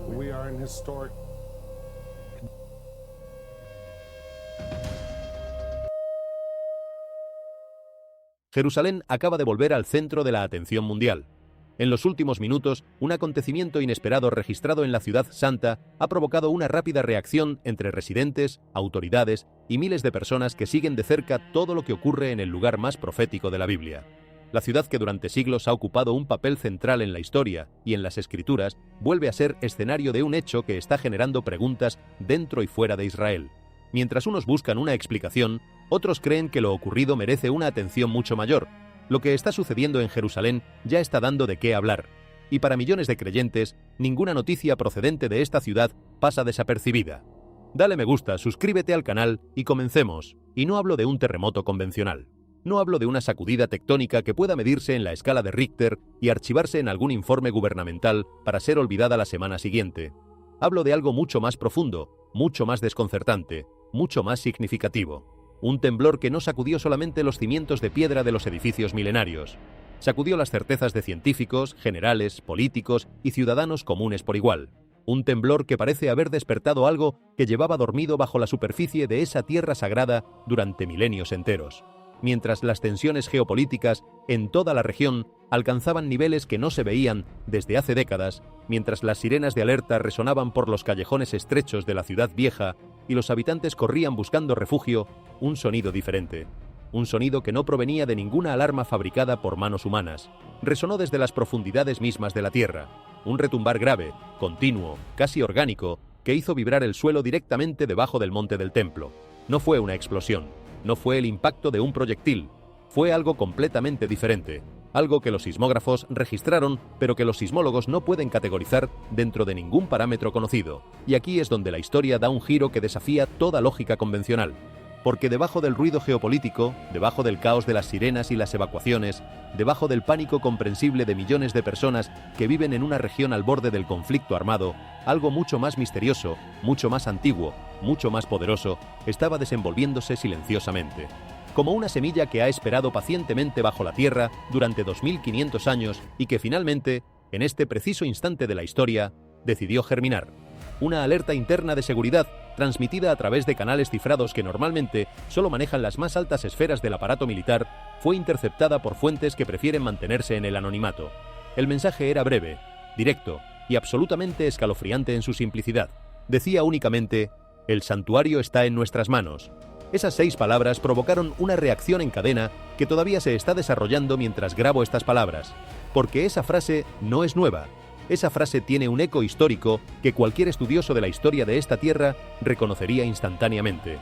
We are in historic. Jerusalén acaba de volver al centro de la atención mundial. En los últimos minutos, un acontecimiento inesperado registrado en la ciudad santa ha provocado una rápida reacción entre residentes, autoridades y miles de personas que siguen de cerca todo lo que ocurre en el lugar más profético de la Biblia. La ciudad que durante siglos ha ocupado un papel central en la historia y en las escrituras vuelve a ser escenario de un hecho que está generando preguntas dentro y fuera de Israel. Mientras unos buscan una explicación, otros creen que lo ocurrido merece una atención mucho mayor. Lo que está sucediendo en Jerusalén ya está dando de qué hablar, y para millones de creyentes, ninguna noticia procedente de esta ciudad pasa desapercibida. Dale me gusta, suscríbete al canal y comencemos. Y no hablo de un terremoto convencional. No hablo de una sacudida tectónica que pueda medirse en la escala de Richter y archivarse en algún informe gubernamental para ser olvidada la semana siguiente. Hablo de algo mucho más profundo, mucho más desconcertante, mucho más significativo. Un temblor que no sacudió solamente los cimientos de piedra de los edificios milenarios. Sacudió las certezas de científicos, generales, políticos y ciudadanos comunes por igual. Un temblor que parece haber despertado algo que llevaba dormido bajo la superficie de esa tierra sagrada durante milenios enteros. Mientras las tensiones geopolíticas en toda la región alcanzaban niveles que no se veían desde hace décadas, mientras las sirenas de alerta resonaban por los callejones estrechos de la ciudad vieja y los habitantes corrían buscando refugio, un sonido diferente. Un sonido que no provenía de ninguna alarma fabricada por manos humanas. Resonó desde las profundidades mismas de la tierra. Un retumbar grave, continuo, casi orgánico, que hizo vibrar el suelo directamente debajo del monte del templo. No fue una explosión. No fue el impacto de un proyectil, fue algo completamente diferente, algo que los sismógrafos registraron, pero que los sismólogos no pueden categorizar dentro de ningún parámetro conocido. Y aquí es donde la historia da un giro que desafía toda lógica convencional. Porque debajo del ruido geopolítico, debajo del caos de las sirenas y las evacuaciones, debajo del pánico comprensible de millones de personas que viven en una región al borde del conflicto armado, algo mucho más misterioso, mucho más antiguo, mucho más poderoso, estaba desenvolviéndose silenciosamente. Como una semilla que ha esperado pacientemente bajo la tierra durante 2500 años y que finalmente, en este preciso instante de la historia, decidió germinar. Una alerta interna de seguridad transmitida a través de canales cifrados que normalmente solo manejan las más altas esferas del aparato militar, fue interceptada por fuentes que prefieren mantenerse en el anonimato. El mensaje era breve, directo y absolutamente escalofriante en su simplicidad. Decía únicamente: «El santuario está en nuestras manos». Esas 6 palabras provocaron una reacción en cadena que todavía se está desarrollando mientras grabo estas palabras, porque esa frase no es nueva. Esa frase tiene un eco histórico que cualquier estudioso de la historia de esta tierra reconocería instantáneamente.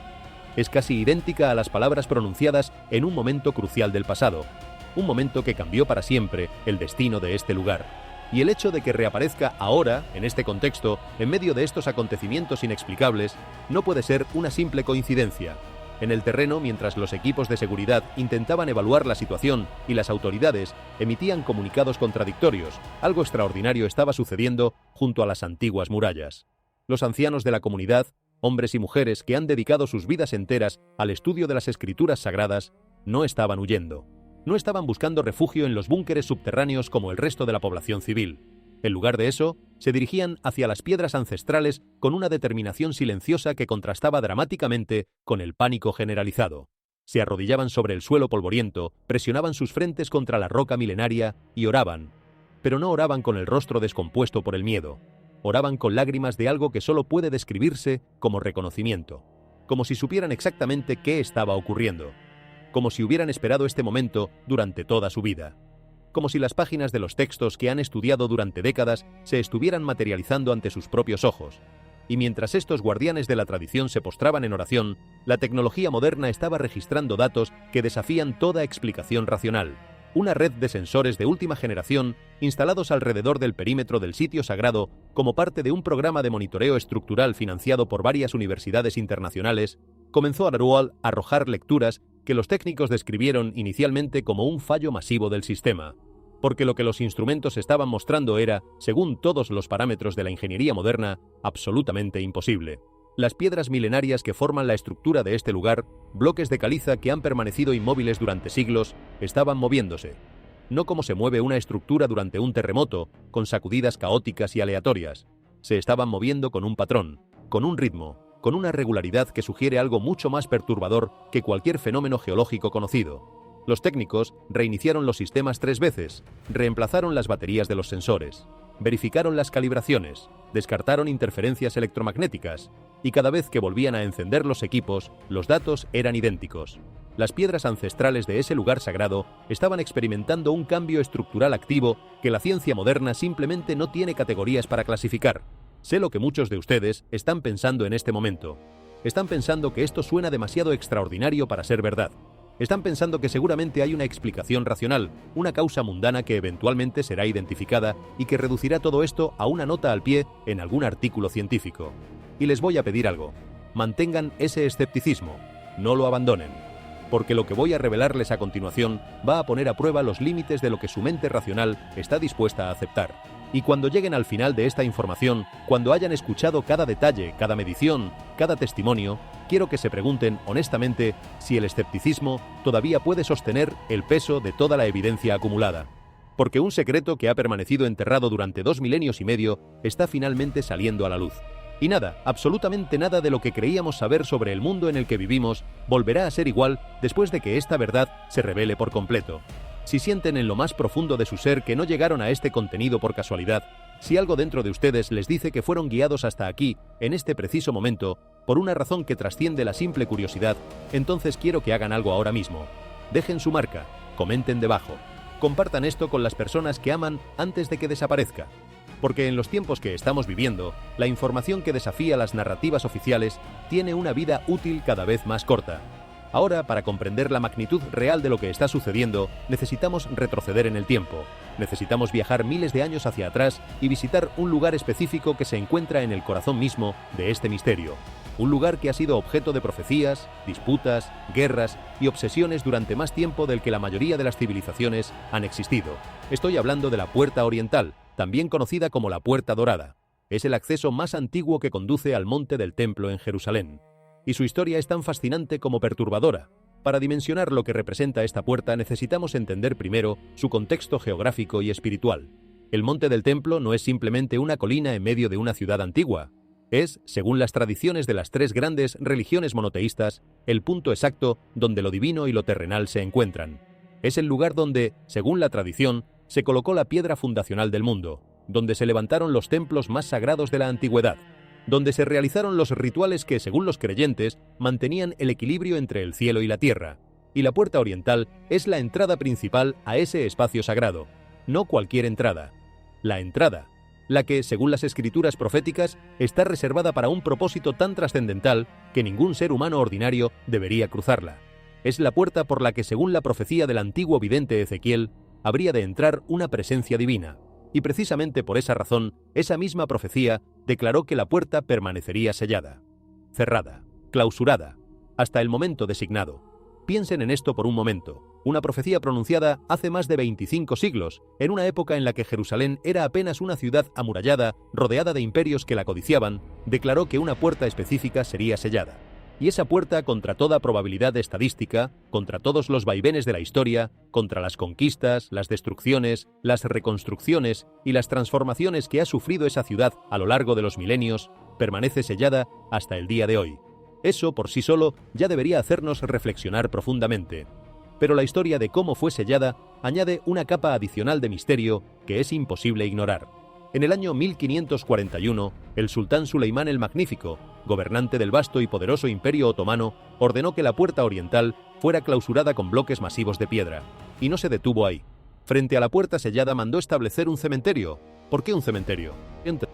Es casi idéntica a las palabras pronunciadas en un momento crucial del pasado, un momento que cambió para siempre el destino de este lugar. Y el hecho de que reaparezca ahora, en este contexto, en medio de estos acontecimientos inexplicables, no puede ser una simple coincidencia. En el terreno, mientras los equipos de seguridad intentaban evaluar la situación y las autoridades emitían comunicados contradictorios, algo extraordinario estaba sucediendo junto a las antiguas murallas. Los ancianos de la comunidad, hombres y mujeres que han dedicado sus vidas enteras al estudio de las escrituras sagradas, no estaban huyendo. No estaban buscando refugio en los búnkeres subterráneos como el resto de la población civil. En lugar de eso, se dirigían hacia las piedras ancestrales con una determinación silenciosa que contrastaba dramáticamente con el pánico generalizado. Se arrodillaban sobre el suelo polvoriento, presionaban sus frentes contra la roca milenaria y oraban. Pero no oraban con el rostro descompuesto por el miedo. Oraban con lágrimas de algo que solo puede describirse como reconocimiento. Como si supieran exactamente qué estaba ocurriendo. Como si hubieran esperado este momento durante toda su vida. Como si las páginas de los textos que han estudiado durante décadas se estuvieran materializando ante sus propios ojos. Y mientras estos guardianes de la tradición se postraban en oración, la tecnología moderna estaba registrando datos que desafían toda explicación racional. Una red de sensores de última generación instalados alrededor del perímetro del sitio sagrado como parte de un programa de monitoreo estructural financiado por varias universidades internacionales, comenzó a arrojar lecturas que los técnicos describieron inicialmente como un fallo masivo del sistema, porque lo que los instrumentos estaban mostrando era, según todos los parámetros de la ingeniería moderna, absolutamente imposible. Las piedras milenarias que forman la estructura de este lugar, bloques de caliza que han permanecido inmóviles durante siglos, estaban moviéndose. No como se mueve una estructura durante un terremoto, con sacudidas caóticas y aleatorias, se estaban moviendo con un patrón, con un ritmo, con una regularidad que sugiere algo mucho más perturbador que cualquier fenómeno geológico conocido. Los técnicos reiniciaron los sistemas 3 veces, reemplazaron las baterías de los sensores, verificaron las calibraciones, descartaron interferencias electromagnéticas, y cada vez que volvían a encender los equipos, los datos eran idénticos. Las piedras ancestrales de ese lugar sagrado estaban experimentando un cambio estructural activo que la ciencia moderna simplemente no tiene categorías para clasificar. Sé lo que muchos de ustedes están pensando en este momento. Están pensando que esto suena demasiado extraordinario para ser verdad. Están pensando que seguramente hay una explicación racional, una causa mundana que eventualmente será identificada y que reducirá todo esto a una nota al pie en algún artículo científico. Y les voy a pedir algo. Mantengan ese escepticismo. No lo abandonen. Porque lo que voy a revelarles a continuación va a poner a prueba los límites de lo que su mente racional está dispuesta a aceptar. Y cuando lleguen al final de esta información, cuando hayan escuchado cada detalle, cada medición, cada testimonio, quiero que se pregunten honestamente si el escepticismo todavía puede sostener el peso de toda la evidencia acumulada. Porque un secreto que ha permanecido enterrado durante 2 milenios y medio está finalmente saliendo a la luz. Y nada, absolutamente nada de lo que creíamos saber sobre el mundo en el que vivimos volverá a ser igual después de que esta verdad se revele por completo. Si sienten en lo más profundo de su ser que no llegaron a este contenido por casualidad, si algo dentro de ustedes les dice que fueron guiados hasta aquí, en este preciso momento, por una razón que trasciende la simple curiosidad, entonces quiero que hagan algo ahora mismo. Dejen su marca, comenten debajo, compartan esto con las personas que aman antes de que desaparezca. Porque en los tiempos que estamos viviendo, la información que desafía las narrativas oficiales tiene una vida útil cada vez más corta. Ahora, para comprender la magnitud real de lo que está sucediendo, necesitamos retroceder en el tiempo. Necesitamos viajar miles de años hacia atrás y visitar un lugar específico que se encuentra en el corazón mismo de este misterio. Un lugar que ha sido objeto de profecías, disputas, guerras y obsesiones durante más tiempo del que la mayoría de las civilizaciones han existido. Estoy hablando de la Puerta Oriental, también conocida como la Puerta Dorada. Es el acceso más antiguo que conduce al monte del Templo en Jerusalén. Y su historia es tan fascinante como perturbadora. Para dimensionar lo que representa esta puerta necesitamos entender primero su contexto geográfico y espiritual. El monte del Templo no es simplemente una colina en medio de una ciudad antigua. Es, según las tradiciones de las 3 grandes religiones monoteístas, el punto exacto donde lo divino y lo terrenal se encuentran. Es el lugar donde, según la tradición, se colocó la piedra fundacional del mundo, donde se levantaron los templos más sagrados de la antigüedad, donde se realizaron los rituales que, según los creyentes, mantenían el equilibrio entre el cielo y la tierra. Y la puerta oriental es la entrada principal a ese espacio sagrado. No cualquier entrada. La entrada, la que, según las escrituras proféticas, está reservada para un propósito tan trascendental que ningún ser humano ordinario debería cruzarla. Es la puerta por la que, según la profecía del antiguo vidente Ezequiel, habría de entrar una presencia divina. Y precisamente por esa razón, esa misma profecía declaró que la puerta permanecería sellada, cerrada, clausurada, hasta el momento designado. Piensen en esto por un momento. Una profecía pronunciada hace más de 25 siglos, en una época en la que Jerusalén era apenas una ciudad amurallada, rodeada de imperios que la codiciaban, declaró que una puerta específica sería sellada. Y esa puerta, contra toda probabilidad estadística, contra todos los vaivenes de la historia, contra las conquistas, las destrucciones, las reconstrucciones y las transformaciones que ha sufrido esa ciudad a lo largo de los milenios, permanece sellada hasta el día de hoy. Eso, por sí solo, ya debería hacernos reflexionar profundamente. Pero la historia de cómo fue sellada añade una capa adicional de misterio que es imposible ignorar. En el año 1541, el sultán Suleimán el Magnífico, gobernante del vasto y poderoso imperio otomano, ordenó que la puerta oriental fuera clausurada con bloques masivos de piedra. Y no se detuvo ahí. Frente a la puerta sellada mandó establecer un cementerio. ¿Por qué un cementerio?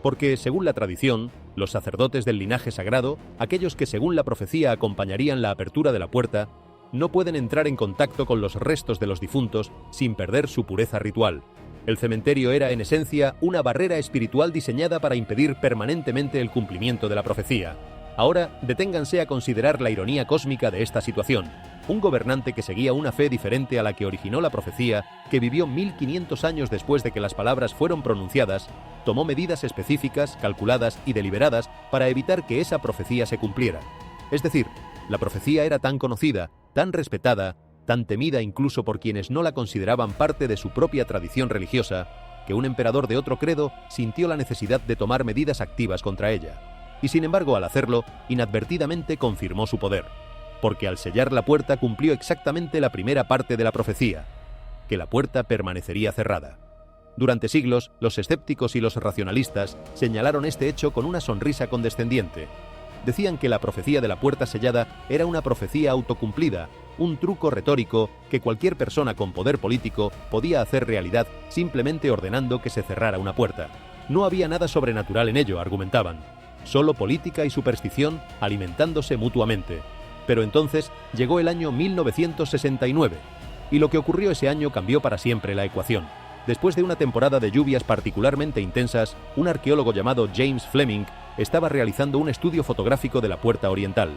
Porque, según la tradición, los sacerdotes del linaje sagrado, aquellos que según la profecía acompañarían la apertura de la puerta, no pueden entrar en contacto con los restos de los difuntos sin perder su pureza ritual. El cementerio era, en esencia, una barrera espiritual diseñada para impedir permanentemente el cumplimiento de la profecía. Ahora, deténganse a considerar la ironía cósmica de esta situación. Un gobernante que seguía una fe diferente a la que originó la profecía, que vivió 1500 años después de que las palabras fueron pronunciadas, tomó medidas específicas, calculadas y deliberadas para evitar que esa profecía se cumpliera. Es decir, la profecía era tan conocida, tan respetada, tan temida incluso por quienes no la consideraban parte de su propia tradición religiosa, que un emperador de otro credo sintió la necesidad de tomar medidas activas contra ella. Y sin embargo, al hacerlo, inadvertidamente confirmó su poder, porque al sellar la puerta cumplió exactamente la primera parte de la profecía, que la puerta permanecería cerrada. Durante siglos, los escépticos y los racionalistas señalaron este hecho con una sonrisa condescendiente. Decían que la profecía de la puerta sellada era una profecía autocumplida, un truco retórico que cualquier persona con poder político podía hacer realidad simplemente ordenando que se cerrara una puerta. No había nada sobrenatural en ello, argumentaban, solo política y superstición alimentándose mutuamente. Pero entonces llegó el año 1969, y lo que ocurrió ese año cambió para siempre la ecuación. Después de una temporada de lluvias particularmente intensas, un arqueólogo llamado James Fleming estaba realizando un estudio fotográfico de la puerta oriental.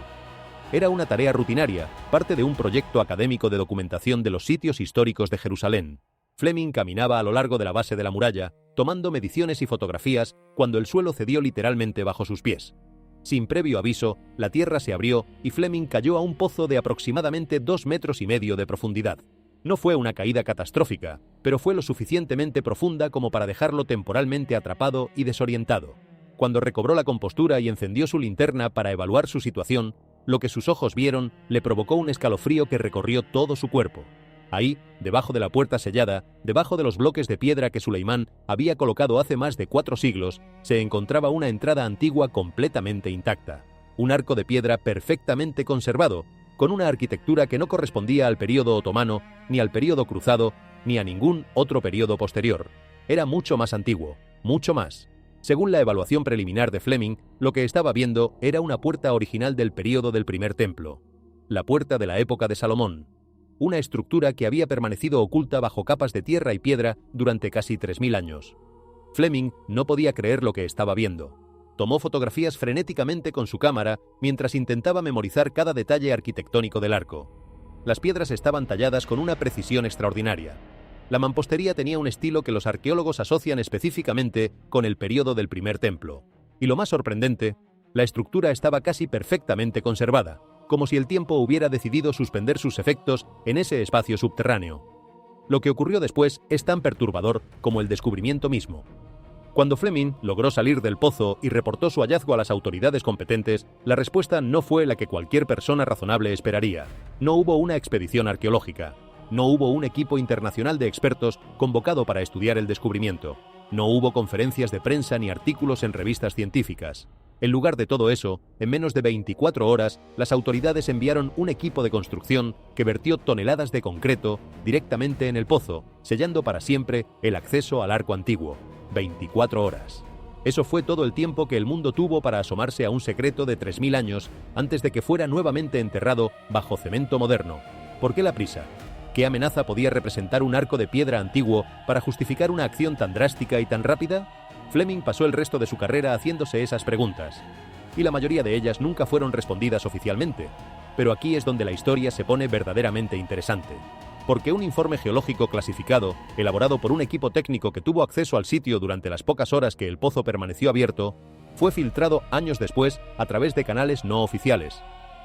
Era una tarea rutinaria, parte de un proyecto académico de documentación de los sitios históricos de Jerusalén. Fleming caminaba a lo largo de la base de la muralla, tomando mediciones y fotografías, cuando el suelo cedió literalmente bajo sus pies. Sin previo aviso, la tierra se abrió y Fleming cayó a un pozo de aproximadamente 2,5 metros de profundidad. No fue una caída catastrófica, pero fue lo suficientemente profunda como para dejarlo temporalmente atrapado y desorientado. Cuando recobró la compostura y encendió su linterna para evaluar su situación, lo que sus ojos vieron le provocó un escalofrío que recorrió todo su cuerpo. Ahí, debajo de la puerta sellada, debajo de los bloques de piedra que Suleimán había colocado hace más de 4 siglos, se encontraba una entrada antigua completamente intacta. Un arco de piedra perfectamente conservado, con una arquitectura que no correspondía al período otomano, ni al período cruzado, ni a ningún otro período posterior. Era mucho más antiguo, mucho más. Según la evaluación preliminar de Fleming, lo que estaba viendo era una puerta original del período del primer templo, la puerta de la época de Salomón, una estructura que había permanecido oculta bajo capas de tierra y piedra durante casi 3000 años. Fleming no podía creer lo que estaba viendo. Tomó fotografías frenéticamente con su cámara mientras intentaba memorizar cada detalle arquitectónico del arco. Las piedras estaban talladas con una precisión extraordinaria. La mampostería tenía un estilo que los arqueólogos asocian específicamente con el período del primer templo. Y lo más sorprendente, la estructura estaba casi perfectamente conservada, como si el tiempo hubiera decidido suspender sus efectos en ese espacio subterráneo. Lo que ocurrió después es tan perturbador como el descubrimiento mismo. Cuando Fleming logró salir del pozo y reportó su hallazgo a las autoridades competentes, la respuesta no fue la que cualquier persona razonable esperaría. No hubo una expedición arqueológica. No hubo un equipo internacional de expertos convocado para estudiar el descubrimiento. No hubo conferencias de prensa ni artículos en revistas científicas. En lugar de todo eso, en menos de 24 horas, las autoridades enviaron un equipo de construcción que vertió toneladas de concreto directamente en el pozo, sellando para siempre el acceso al arco antiguo. 24 horas. Eso fue todo el tiempo que el mundo tuvo para asomarse a un secreto de 3000 años antes de que fuera nuevamente enterrado bajo cemento moderno. ¿Por qué la prisa? ¿Qué amenaza podía representar un arco de piedra antiguo para justificar una acción tan drástica y tan rápida? Fleming pasó el resto de su carrera haciéndose esas preguntas, y la mayoría de ellas nunca fueron respondidas oficialmente. Pero aquí es donde la historia se pone verdaderamente interesante. Porque un informe geológico clasificado, elaborado por un equipo técnico que tuvo acceso al sitio durante las pocas horas que el pozo permaneció abierto, fue filtrado años después a través de canales no oficiales.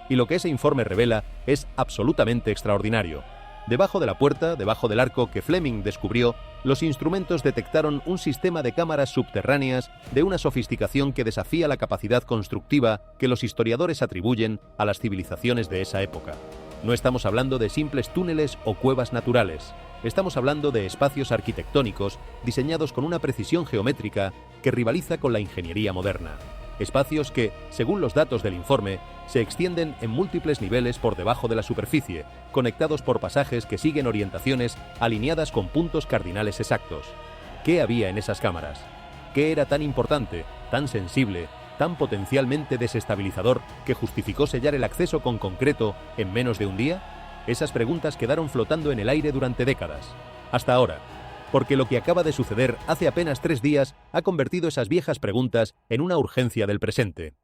Y lo que ese informe revela es absolutamente extraordinario. Debajo de la puerta, debajo del arco que Fleming descubrió, los instrumentos detectaron un sistema de cámaras subterráneas de una sofisticación que desafía la capacidad constructiva que los historiadores atribuyen a las civilizaciones de esa época. No estamos hablando de simples túneles o cuevas naturales. Estamos hablando de espacios arquitectónicos diseñados con una precisión geométrica que rivaliza con la ingeniería moderna. Espacios que, según los datos del informe, se extienden en múltiples niveles por debajo de la superficie, conectados por pasajes que siguen orientaciones alineadas con puntos cardinales exactos. ¿Qué había en esas cámaras? ¿Qué era tan importante, tan sensible, tan potencialmente desestabilizador que justificó sellar el acceso con concreto en menos de un día? Esas preguntas quedaron flotando en el aire durante décadas. Hasta ahora. Porque lo que acaba de suceder hace apenas 3 días ha convertido esas viejas preguntas en una urgencia del presente.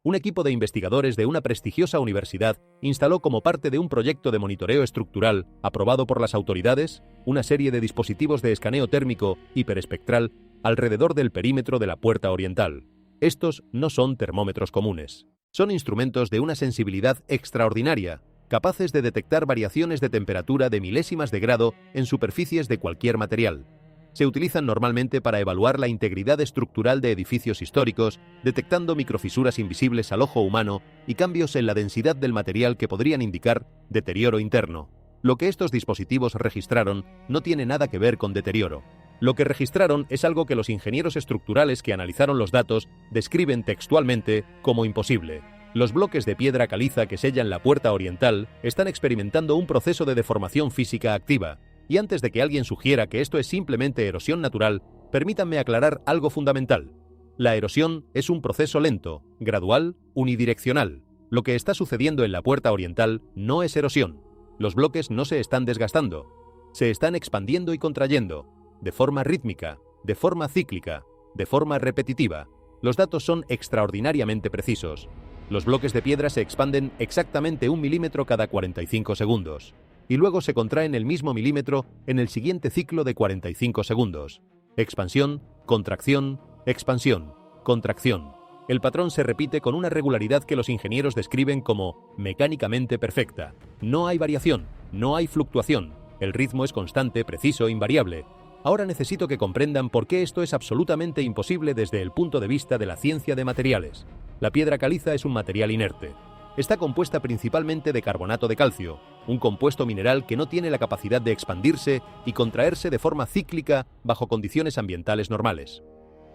Un equipo de investigadores de una prestigiosa universidad instaló como parte de un proyecto de monitoreo estructural aprobado por las autoridades una serie de dispositivos de escaneo térmico hiperespectral alrededor del perímetro de la puerta oriental. Estos no son termómetros comunes. Son instrumentos de una sensibilidad extraordinaria, capaces de detectar variaciones de temperatura de milésimas de grado en superficies de cualquier material. Se utilizan normalmente para evaluar la integridad estructural de edificios históricos, detectando microfisuras invisibles al ojo humano y cambios en la densidad del material que podrían indicar deterioro interno. Lo que estos dispositivos registraron no tiene nada que ver con deterioro. Lo que registraron es algo que los ingenieros estructurales que analizaron los datos describen textualmente como imposible. Los bloques de piedra caliza que sellan la puerta oriental están experimentando un proceso de deformación física activa. Y antes de que alguien sugiera que esto es simplemente erosión natural, permítanme aclarar algo fundamental. La erosión es un proceso lento, gradual, unidireccional. Lo que está sucediendo en la puerta oriental no es erosión. Los bloques no se están desgastando. Se están expandiendo y contrayendo, de forma rítmica, de forma cíclica, de forma repetitiva. Los datos son extraordinariamente precisos. Los bloques de piedra se expanden exactamente 1 milímetro cada 45 segundos. Y luego se contraen el mismo milímetro en el siguiente ciclo de 45 segundos. Expansión, contracción, expansión, contracción. El patrón se repite con una regularidad que los ingenieros describen como mecánicamente perfecta. No hay variación, no hay fluctuación. El ritmo es constante, preciso, invariable. Ahora necesito que comprendan por qué esto es absolutamente imposible desde el punto de vista de la ciencia de materiales. La piedra caliza es un material inerte. Está compuesta principalmente de carbonato de calcio, un compuesto mineral que no tiene la capacidad de expandirse y contraerse de forma cíclica bajo condiciones ambientales normales.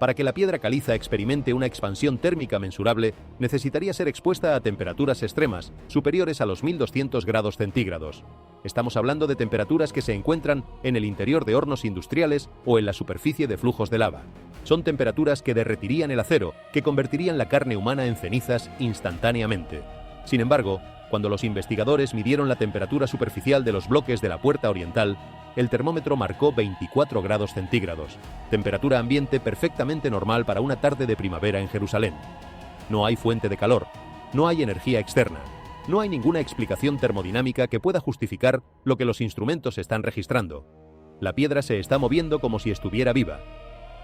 Para que la piedra caliza experimente una expansión térmica mensurable, necesitaría ser expuesta a temperaturas extremas, superiores a los 1200 grados centígrados. Estamos hablando de temperaturas que se encuentran en el interior de hornos industriales o en la superficie de flujos de lava. Son temperaturas que derretirían el acero, que convertirían la carne humana en cenizas instantáneamente. Sin embargo, cuando los investigadores midieron la temperatura superficial de los bloques de la puerta oriental, el termómetro marcó 24 grados centígrados, temperatura ambiente perfectamente normal para una tarde de primavera en Jerusalén. No hay fuente de calor, no hay energía externa, no hay ninguna explicación termodinámica que pueda justificar lo que los instrumentos están registrando. La piedra se está moviendo como si estuviera viva.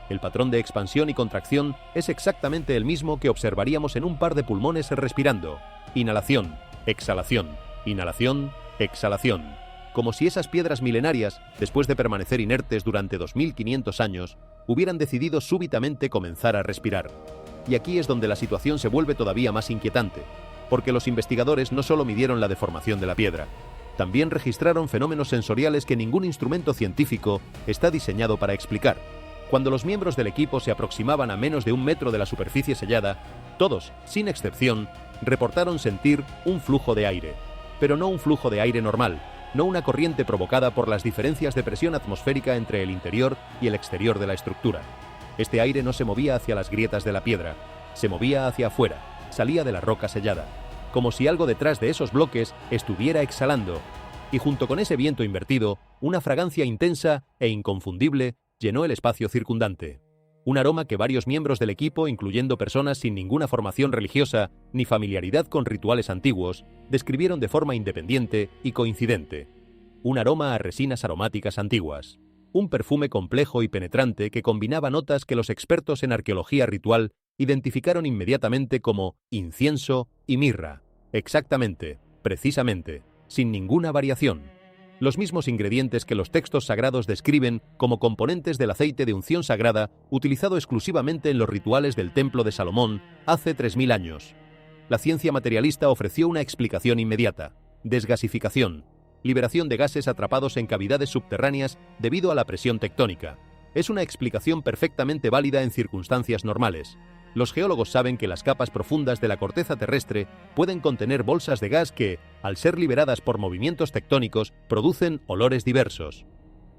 El patrón de expansión y contracción es exactamente el mismo que observaríamos en un par de pulmones respirando. Inhalación, exhalación, inhalación, exhalación. Como si esas piedras milenarias, después de permanecer inertes durante 2500 años, hubieran decidido súbitamente comenzar a respirar. Y aquí es donde la situación se vuelve todavía más inquietante, porque los investigadores no solo midieron la deformación de la piedra, también registraron fenómenos sensoriales que ningún instrumento científico está diseñado para explicar. Cuando los miembros del equipo se aproximaban a menos de 1 metro de la superficie sellada, todos, sin excepción, reportaron sentir un flujo de aire, pero no un flujo de aire normal, no una corriente provocada por las diferencias de presión atmosférica entre el interior y el exterior de la estructura. Este aire no se movía hacia las grietas de la piedra, se movía hacia afuera, salía de la roca sellada, como si algo detrás de esos bloques estuviera exhalando, y junto con ese viento invertido, una fragancia intensa e inconfundible llenó el espacio circundante. Un aroma que varios miembros del equipo, incluyendo personas sin ninguna formación religiosa ni familiaridad con rituales antiguos, describieron de forma independiente y coincidente. Un aroma a resinas aromáticas antiguas. Un perfume complejo y penetrante que combinaba notas que los expertos en arqueología ritual identificaron inmediatamente como incienso y mirra. Exactamente, precisamente, sin ninguna variación. Los mismos ingredientes que los textos sagrados describen como componentes del aceite de unción sagrada utilizado exclusivamente en los rituales del Templo de Salomón hace 3000 años. La ciencia materialista ofreció una explicación inmediata: desgasificación, liberación de gases atrapados en cavidades subterráneas debido a la presión tectónica. Es una explicación perfectamente válida en circunstancias normales. Los geólogos saben que las capas profundas de la corteza terrestre pueden contener bolsas de gas que, al ser liberadas por movimientos tectónicos, producen olores diversos.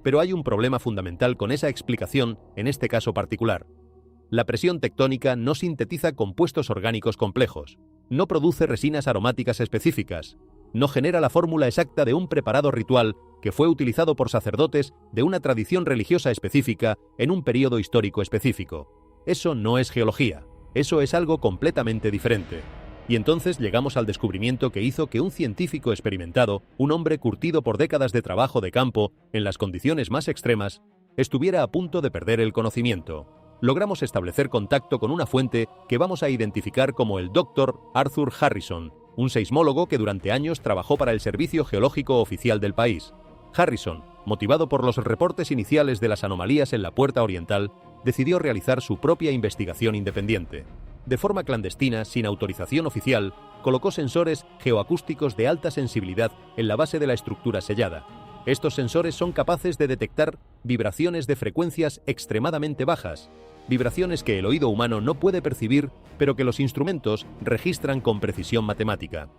Pero hay un problema fundamental con esa explicación en este caso particular. La presión tectónica no sintetiza compuestos orgánicos complejos, no produce resinas aromáticas específicas, no genera la fórmula exacta de un preparado ritual que fue utilizado por sacerdotes de una tradición religiosa específica en un período histórico específico. Eso no es geología, eso es algo completamente diferente. Y entonces llegamos al descubrimiento que hizo que un científico experimentado, un hombre curtido por décadas de trabajo de campo en las condiciones más extremas, estuviera a punto de perder el conocimiento. Logramos establecer contacto con una fuente que vamos a identificar como el Dr. Arthur Harrison, un seismólogo que durante años trabajó para el Servicio Geológico Oficial del país. Harrison, motivado por los reportes iniciales de las anomalías en la puerta oriental, decidió realizar su propia investigación independiente. De forma clandestina, sin autorización oficial, colocó sensores geoacústicos de alta sensibilidad en la base de la estructura sellada. Estos sensores son capaces de detectar vibraciones de frecuencias extremadamente bajas, vibraciones que el oído humano no puede percibir, pero que los instrumentos registran con precisión matemática.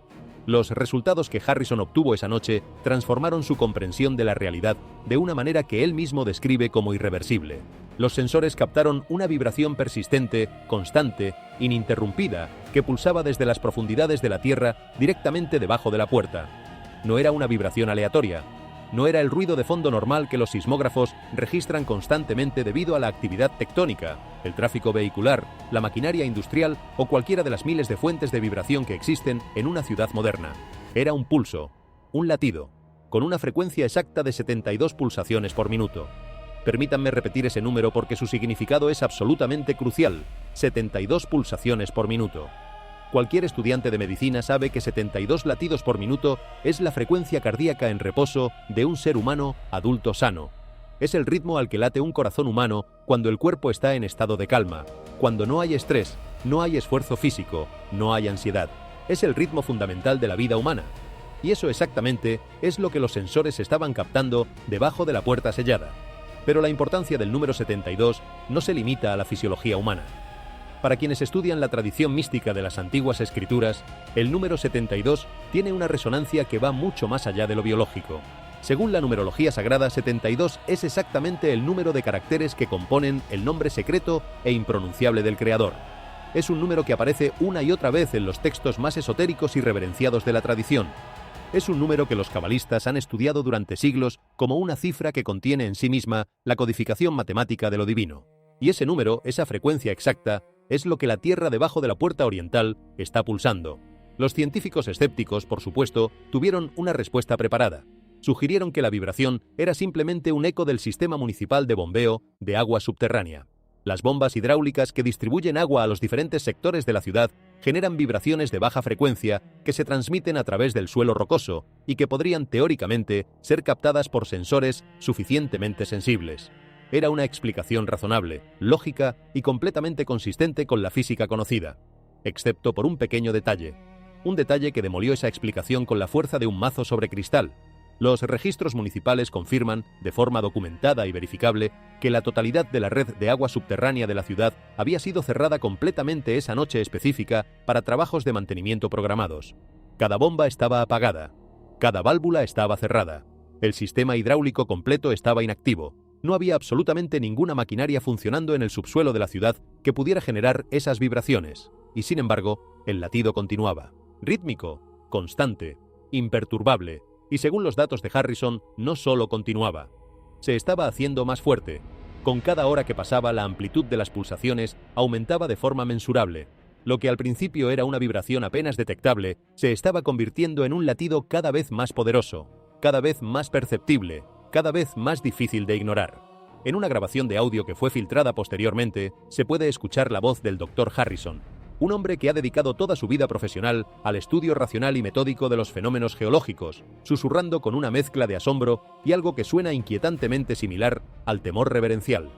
Los resultados que Harrison obtuvo esa noche transformaron su comprensión de la realidad de una manera que él mismo describe como irreversible. Los sensores captaron una vibración persistente, constante, ininterrumpida, que pulsaba desde las profundidades de la Tierra directamente debajo de la puerta. No era una vibración aleatoria. No era el ruido de fondo normal que los sismógrafos registran constantemente debido a la actividad tectónica, el tráfico vehicular, la maquinaria industrial o cualquiera de las miles de fuentes de vibración que existen en una ciudad moderna. Era un pulso, un latido, con una frecuencia exacta de 72 pulsaciones por minuto. Permítanme repetir ese número porque su significado es absolutamente crucial: 72 pulsaciones por minuto. Cualquier estudiante de medicina sabe que 72 latidos por minuto es la frecuencia cardíaca en reposo de un ser humano adulto sano. Es el ritmo al que late un corazón humano cuando el cuerpo está en estado de calma, cuando no hay estrés, no hay esfuerzo físico, no hay ansiedad. Es el ritmo fundamental de la vida humana. Y eso exactamente es lo que los sensores estaban captando debajo de la puerta sellada. Pero la importancia del número 72 no se limita a la fisiología humana. Para quienes estudian la tradición mística de las antiguas escrituras, el número 72 tiene una resonancia que va mucho más allá de lo biológico. Según la numerología sagrada, 72 es exactamente el número de caracteres que componen el nombre secreto e impronunciable del Creador. Es un número que aparece una y otra vez en los textos más esotéricos y reverenciados de la tradición. Es un número que los cabalistas han estudiado durante siglos como una cifra que contiene en sí misma la codificación matemática de lo divino. Y ese número, esa frecuencia exacta, es lo que la Tierra debajo de la puerta oriental está pulsando. Los científicos escépticos, por supuesto, tuvieron una respuesta preparada. Sugirieron que la vibración era simplemente un eco del sistema municipal de bombeo de agua subterránea. Las bombas hidráulicas que distribuyen agua a los diferentes sectores de la ciudad generan vibraciones de baja frecuencia que se transmiten a través del suelo rocoso y que podrían teóricamente ser captadas por sensores suficientemente sensibles. Era una explicación razonable, lógica y completamente consistente con la física conocida, excepto por un pequeño detalle. Un detalle que demolió esa explicación con la fuerza de un mazo sobre cristal. Los registros municipales confirman, de forma documentada y verificable, que la totalidad de la red de agua subterránea de la ciudad había sido cerrada completamente esa noche específica para trabajos de mantenimiento programados. Cada bomba estaba apagada. Cada válvula estaba cerrada. El sistema hidráulico completo estaba inactivo. No había absolutamente ninguna maquinaria funcionando en el subsuelo de la ciudad que pudiera generar esas vibraciones, y sin embargo, el latido continuaba. Rítmico, constante, imperturbable, y según los datos de Harrison, no solo continuaba. Se estaba haciendo más fuerte. Con cada hora que pasaba, la amplitud de las pulsaciones aumentaba de forma mensurable. Lo que al principio era una vibración apenas detectable, se estaba convirtiendo en un latido cada vez más poderoso, cada vez más perceptible, cada vez más difícil de ignorar. En una grabación de audio que fue filtrada posteriormente, se puede escuchar la voz del Dr. Harrison, un hombre que ha dedicado toda su vida profesional al estudio racional y metódico de los fenómenos geológicos, susurrando con una mezcla de asombro y algo que suena inquietantemente similar al temor reverencial.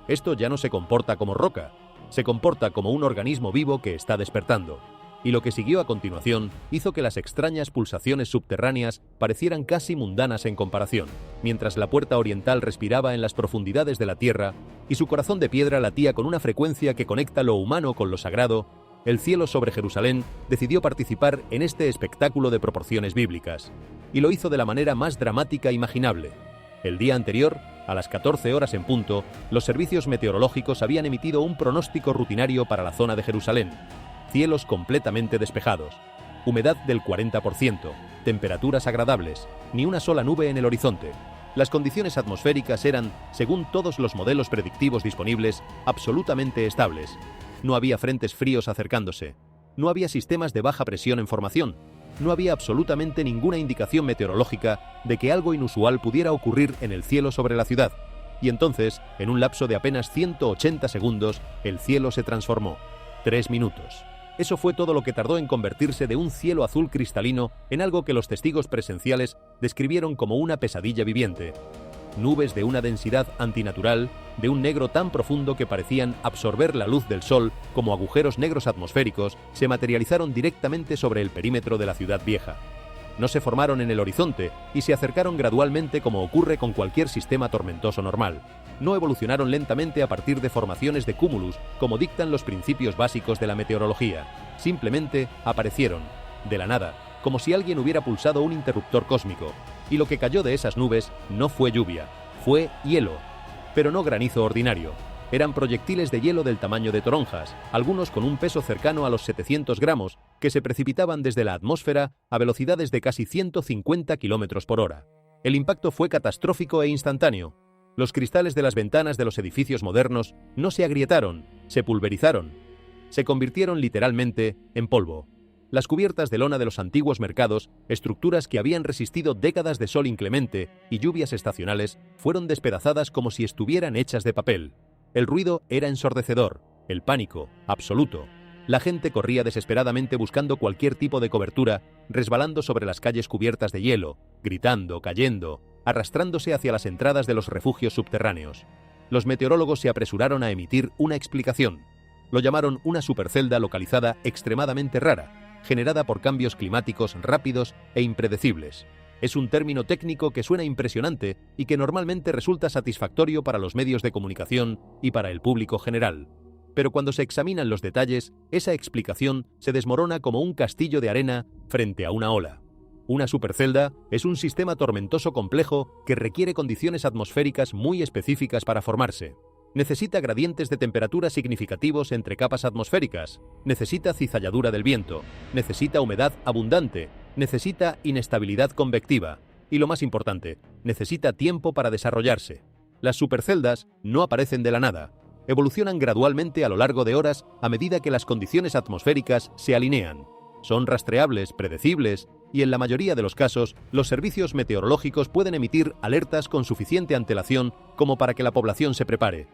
Esto ya no se comporta como roca, se comporta como un organismo vivo que está despertando. Y lo que siguió a continuación hizo que las extrañas pulsaciones subterráneas parecieran casi mundanas en comparación. Mientras la puerta oriental respiraba en las profundidades de la Tierra y su corazón de piedra latía con una frecuencia que conecta lo humano con lo sagrado, el cielo sobre Jerusalén decidió participar en este espectáculo de proporciones bíblicas. Y lo hizo de la manera más dramática imaginable. El día anterior, a las 14 horas en punto, los servicios meteorológicos habían emitido un pronóstico rutinario para la zona de Jerusalén. Cielos completamente despejados, humedad del 40%, temperaturas agradables, ni una sola nube en el horizonte. Las condiciones atmosféricas eran, según todos los modelos predictivos disponibles, absolutamente estables. No había frentes fríos acercándose. No había sistemas de baja presión en formación. No había absolutamente ninguna indicación meteorológica de que algo inusual pudiera ocurrir en el cielo sobre la ciudad. Y entonces, en un lapso de apenas 180 segundos, el cielo se transformó. 3 minutos. Eso fue todo lo que tardó en convertirse de un cielo azul cristalino en algo que los testigos presenciales describieron como una pesadilla viviente. nubes de una densidad antinatural, de un negro tan profundo que parecían absorber la luz del sol como agujeros negros atmosféricos, se materializaron directamente sobre el perímetro de la ciudad vieja. No se formaron en el horizonte y se acercaron gradualmente como ocurre con cualquier sistema tormentoso normal. No evolucionaron lentamente a partir de formaciones de cúmulus como dictan los principios básicos de la meteorología. Simplemente aparecieron, de la nada, como si alguien hubiera pulsado un interruptor cósmico. Y lo que cayó de esas nubes no fue lluvia, fue hielo. Pero no granizo ordinario. Eran proyectiles de hielo del tamaño de toronjas, algunos con un peso cercano a los 700 gramos, que se precipitaban desde la atmósfera a velocidades de casi 150 km por hora. El impacto fue catastrófico e instantáneo. Los cristales de las ventanas de los edificios modernos no se agrietaron, se pulverizaron. Se convirtieron literalmente en polvo. Las cubiertas de lona de los antiguos mercados, estructuras que habían resistido décadas de sol inclemente y lluvias estacionales, fueron despedazadas como si estuvieran hechas de papel. El ruido era ensordecedor, el pánico, absoluto. La gente corría desesperadamente buscando cualquier tipo de cobertura, resbalando sobre las calles cubiertas de hielo, gritando, cayendo, arrastrándose hacia las entradas de los refugios subterráneos. Los meteorólogos se apresuraron a emitir una explicación. Lo llamaron una supercelda localizada extremadamente rara, generada por cambios climáticos rápidos e impredecibles. Es un término técnico que suena impresionante y que normalmente resulta satisfactorio para los medios de comunicación y para el público general. Pero cuando se examinan los detalles, esa explicación se desmorona como un castillo de arena frente a una ola. Una supercelda es un sistema tormentoso complejo que requiere condiciones atmosféricas muy específicas para formarse. Necesita gradientes de temperatura significativos entre capas atmosféricas, necesita cizalladura del viento, necesita humedad abundante, necesita inestabilidad convectiva y, lo más importante, necesita tiempo para desarrollarse. Las superceldas no aparecen de la nada, evolucionan gradualmente a lo largo de horas a medida que las condiciones atmosféricas se alinean. Son rastreables, predecibles y, en la mayoría de los casos, los servicios meteorológicos pueden emitir alertas con suficiente antelación como para que la población se prepare.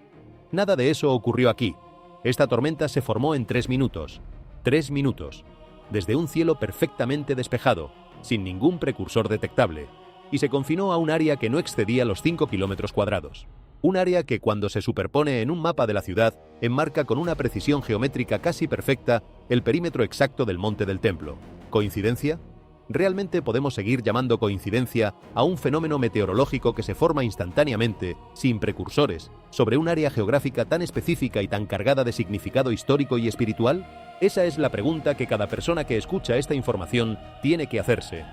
Nada de eso ocurrió aquí. Esta tormenta se formó en 3 minutos. 3 minutos. Desde un cielo perfectamente despejado, sin ningún precursor detectable, y se confinó a un área que no excedía los 5 kilómetros cuadrados. Un área que, cuando se superpone en un mapa de la ciudad, enmarca con una precisión geométrica casi perfecta el perímetro exacto del Monte del Templo. ¿Coincidencia? ¿Realmente podemos seguir llamando coincidencia a un fenómeno meteorológico que se forma instantáneamente, sin precursores, sobre un área geográfica tan específica y tan cargada de significado histórico y espiritual? Esa es la pregunta que cada persona que escucha esta información tiene que hacerse.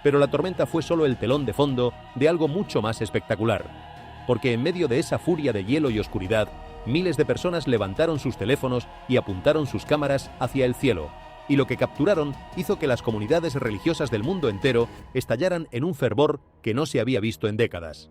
Pero la tormenta fue solo el telón de fondo de algo mucho más espectacular. Porque en medio de esa furia de hielo y oscuridad, miles de personas levantaron sus teléfonos y apuntaron sus cámaras hacia el cielo. Y lo que capturaron hizo que las comunidades religiosas del mundo entero estallaran en un fervor que no se había visto en décadas.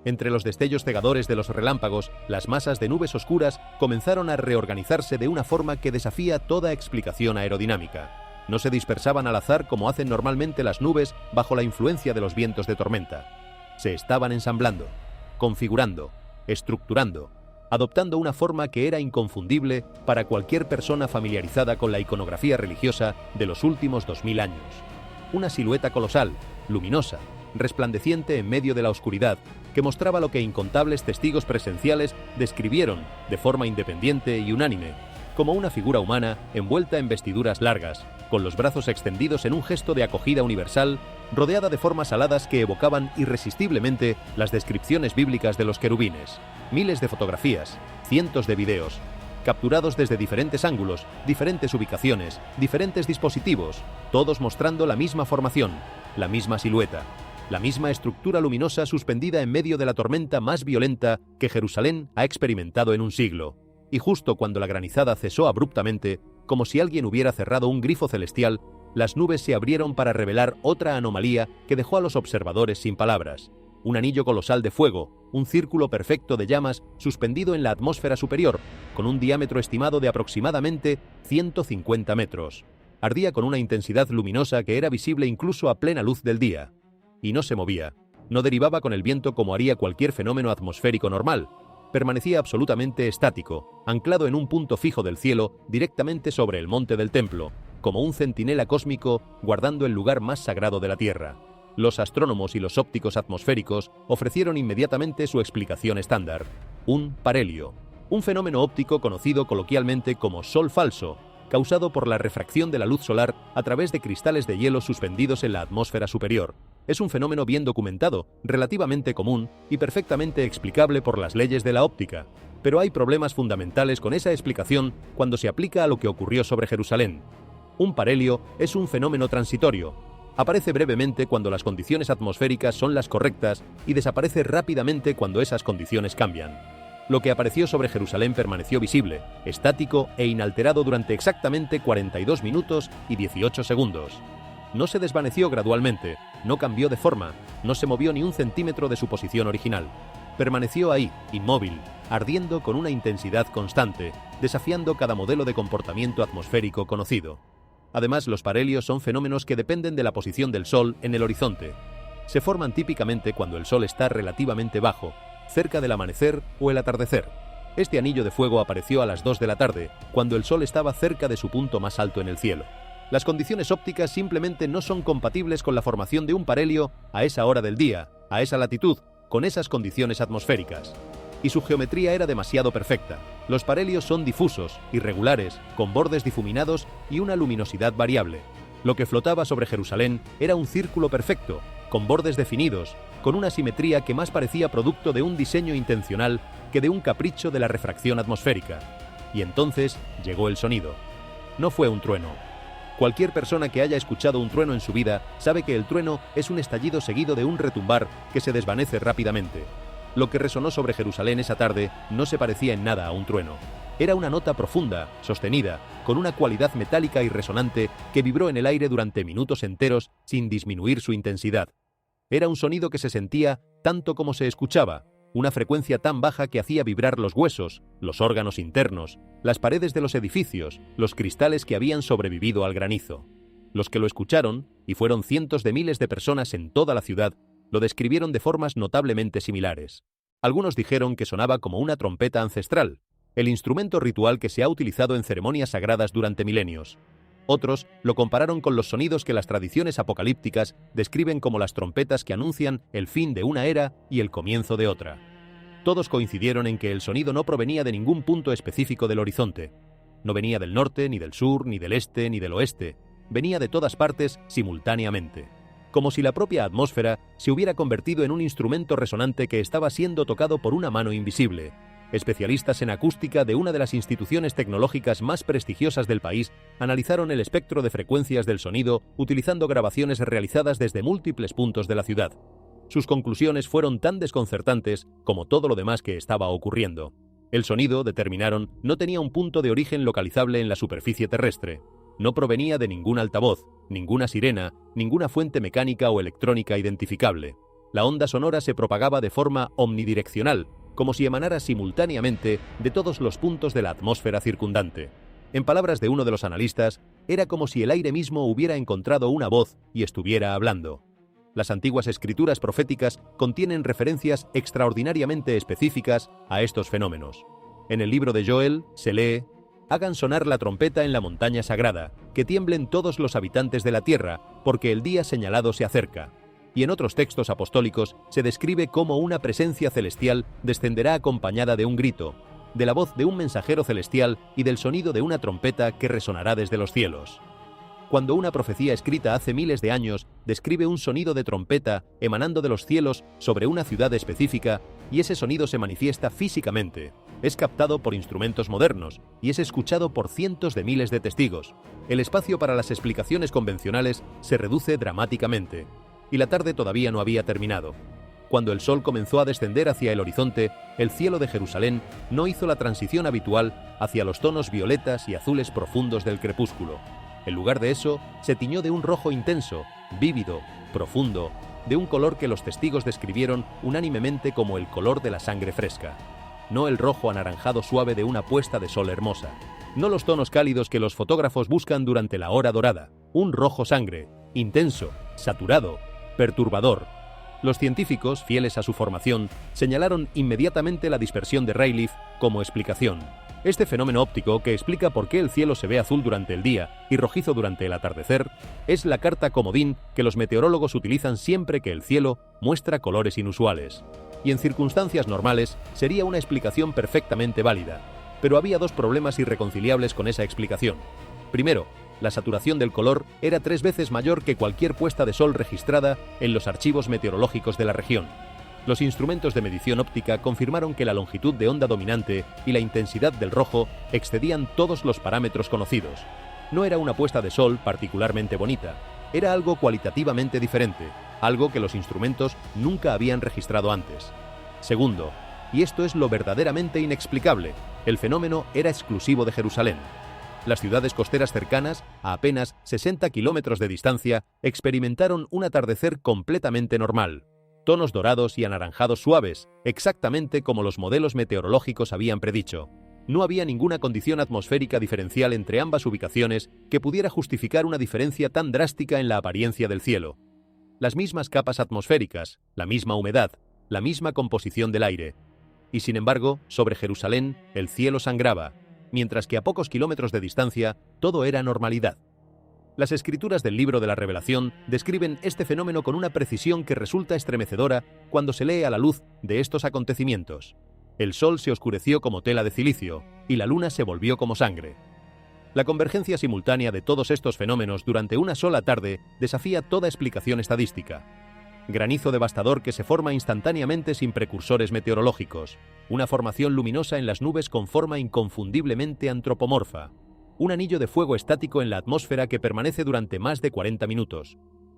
Entre los destellos cegadores de los relámpagos, las masas de nubes oscuras comenzaron a reorganizarse de una forma que desafía toda explicación aerodinámica. No se dispersaban al azar como hacen normalmente las nubes bajo la influencia de los vientos de tormenta. Se estaban ensamblando, configurando, estructurando, adoptando una forma que era inconfundible para cualquier persona familiarizada con la iconografía religiosa de los últimos 2000 años. Una silueta colosal, luminosa, resplandeciente en medio de la oscuridad, que mostraba lo que incontables testigos presenciales describieron de forma independiente y unánime, como una figura humana envuelta en vestiduras largas, con los brazos extendidos en un gesto de acogida universal, rodeada de formas aladas que evocaban irresistiblemente las descripciones bíblicas de los querubines. Miles de fotografías, cientos de videos, capturados desde diferentes ángulos, diferentes ubicaciones, diferentes dispositivos, todos mostrando la misma formación, la misma silueta, la misma estructura luminosa suspendida en medio de la tormenta más violenta que Jerusalén ha experimentado en un siglo. Y justo cuando la granizada cesó abruptamente, como si alguien hubiera cerrado un grifo celestial, las nubes se abrieron para revelar otra anomalía que dejó a los observadores sin palabras. Un anillo colosal de fuego, un círculo perfecto de llamas suspendido en la atmósfera superior, con un diámetro estimado de aproximadamente 150 metros. Ardía con una intensidad luminosa que era visible incluso a plena luz del día. Y no se movía. No derivaba con el viento como haría cualquier fenómeno atmosférico normal. Permanecía absolutamente estático, anclado en un punto fijo del cielo, directamente sobre el monte del templo, como un centinela cósmico guardando el lugar más sagrado de la tierra. Los astrónomos y los ópticos atmosféricos ofrecieron inmediatamente su explicación estándar: un parhelio, un fenómeno óptico conocido coloquialmente como sol falso, causado por la refracción de la luz solar a través de cristales de hielo suspendidos en la atmósfera superior. Es un fenómeno bien documentado, relativamente común y perfectamente explicable por las leyes de la óptica, pero hay problemas fundamentales con esa explicación cuando se aplica a lo que ocurrió sobre Jerusalén. Un parhelio es un fenómeno transitorio. Aparece brevemente cuando las condiciones atmosféricas son las correctas y desaparece rápidamente cuando esas condiciones cambian. Lo que apareció sobre Jerusalén permaneció visible, estático e inalterado durante exactamente 42 minutos y 18 segundos. No se desvaneció gradualmente, no cambió de forma, no se movió ni un centímetro de su posición original. Permaneció ahí, inmóvil, ardiendo con una intensidad constante, desafiando cada modelo de comportamiento atmosférico conocido. Además, los parhelios son fenómenos que dependen de la posición del Sol en el horizonte. Se forman típicamente cuando el Sol está relativamente bajo, cerca del amanecer o el atardecer. Este anillo de fuego apareció a las 2 de la tarde, cuando el Sol estaba cerca de su punto más alto en el cielo. Las condiciones ópticas simplemente no son compatibles con la formación de un parhelio a esa hora del día, a esa latitud, con esas condiciones atmosféricas. Y su geometría era demasiado perfecta. Los parhelios son difusos, irregulares, con bordes difuminados y una luminosidad variable. Lo que flotaba sobre Jerusalén era un círculo perfecto, con bordes definidos, con una simetría que más parecía producto de un diseño intencional que de un capricho de la refracción atmosférica. Y entonces llegó el sonido. No fue un trueno. Cualquier persona que haya escuchado un trueno en su vida sabe que el trueno es un estallido seguido de un retumbar que se desvanece rápidamente. Lo que resonó sobre Jerusalén esa tarde no se parecía en nada a un trueno. Era una nota profunda, sostenida, con una cualidad metálica y resonante que vibró en el aire durante minutos enteros sin disminuir su intensidad. Era un sonido que se sentía tanto como se escuchaba, una frecuencia tan baja que hacía vibrar los huesos, los órganos internos, las paredes de los edificios, los cristales que habían sobrevivido al granizo. Los que lo escucharon, y fueron cientos de miles de personas en toda la ciudad, lo describieron de formas notablemente similares. Algunos dijeron que sonaba como una trompeta ancestral, el instrumento ritual que se ha utilizado en ceremonias sagradas durante milenios. Otros lo compararon con los sonidos que las tradiciones apocalípticas describen como las trompetas que anuncian el fin de una era y el comienzo de otra. Todos coincidieron en que el sonido no provenía de ningún punto específico del horizonte. No venía del norte, ni del sur, ni del este, ni del oeste. Venía de todas partes simultáneamente. Como si la propia atmósfera se hubiera convertido en un instrumento resonante que estaba siendo tocado por una mano invisible. Especialistas en acústica de una de las instituciones tecnológicas más prestigiosas del país analizaron el espectro de frecuencias del sonido utilizando grabaciones realizadas desde múltiples puntos de la ciudad. Sus conclusiones fueron tan desconcertantes como todo lo demás que estaba ocurriendo. El sonido, determinaron, no tenía un punto de origen localizable en la superficie terrestre. No provenía de ningún altavoz, ninguna sirena, ninguna fuente mecánica o electrónica identificable. La onda sonora se propagaba de forma omnidireccional, como si emanara simultáneamente de todos los puntos de la atmósfera circundante. En palabras de uno de los analistas, era como si el aire mismo hubiera encontrado una voz y estuviera hablando. Las antiguas escrituras proféticas contienen referencias extraordinariamente específicas a estos fenómenos. En el libro de Joel se lee: «Hagan sonar la trompeta en la montaña sagrada, que tiemblen todos los habitantes de la tierra, porque el día señalado se acerca». Y en otros textos apostólicos se describe cómo una presencia celestial descenderá acompañada de un grito, de la voz de un mensajero celestial y del sonido de una trompeta que resonará desde los cielos. Cuando una profecía escrita hace miles de años describe un sonido de trompeta emanando de los cielos sobre una ciudad específica y ese sonido se manifiesta físicamente, es captado por instrumentos modernos y es escuchado por cientos de miles de testigos, el espacio para las explicaciones convencionales se reduce dramáticamente. Y la tarde todavía no había terminado. Cuando el sol comenzó a descender hacia el horizonte, el cielo de Jerusalén no hizo la transición habitual hacia los tonos violetas y azules profundos del crepúsculo. En lugar de eso, se tiñó de un rojo intenso, vívido, profundo, de un color que los testigos describieron unánimemente como el color de la sangre fresca. No el rojo anaranjado suave de una puesta de sol hermosa. No los tonos cálidos que los fotógrafos buscan durante la hora dorada. Un rojo sangre, intenso, saturado, perturbador. Los científicos, fieles a su formación, señalaron inmediatamente la dispersión de Rayleigh como explicación. Este fenómeno óptico, que explica por qué el cielo se ve azul durante el día y rojizo durante el atardecer, es la carta comodín que los meteorólogos utilizan siempre que el cielo muestra colores inusuales. Y en circunstancias normales sería una explicación perfectamente válida, pero había dos problemas irreconciliables con esa explicación. Primero, la saturación del color era 3 veces mayor que cualquier puesta de sol registrada en los archivos meteorológicos de la región. Los instrumentos de medición óptica confirmaron que la longitud de onda dominante y la intensidad del rojo excedían todos los parámetros conocidos. No era una puesta de sol particularmente bonita, era algo cualitativamente diferente, algo que los instrumentos nunca habían registrado antes. Segundo, y esto es lo verdaderamente inexplicable, el fenómeno era exclusivo de Jerusalén. Las ciudades costeras cercanas, a apenas 60 kilómetros de distancia, experimentaron un atardecer completamente normal. Tonos dorados y anaranjados suaves, exactamente como los modelos meteorológicos habían predicho. No había ninguna condición atmosférica diferencial entre ambas ubicaciones que pudiera justificar una diferencia tan drástica en la apariencia del cielo. Las mismas capas atmosféricas, la misma humedad, la misma composición del aire. Y sin embargo, sobre Jerusalén, el cielo sangraba, mientras que a pocos kilómetros de distancia, todo era normalidad. Las escrituras del libro de la Revelación describen este fenómeno con una precisión que resulta estremecedora cuando se lee a la luz de estos acontecimientos. El sol se oscureció como tela de cilicio y la luna se volvió como sangre. La convergencia simultánea de todos estos fenómenos durante una sola tarde desafía toda explicación estadística. Granizo devastador que se forma instantáneamente sin precursores meteorológicos, una formación luminosa en las nubes con forma inconfundiblemente antropomorfa, un anillo de fuego estático en la atmósfera que permanece durante más de 40 minutos,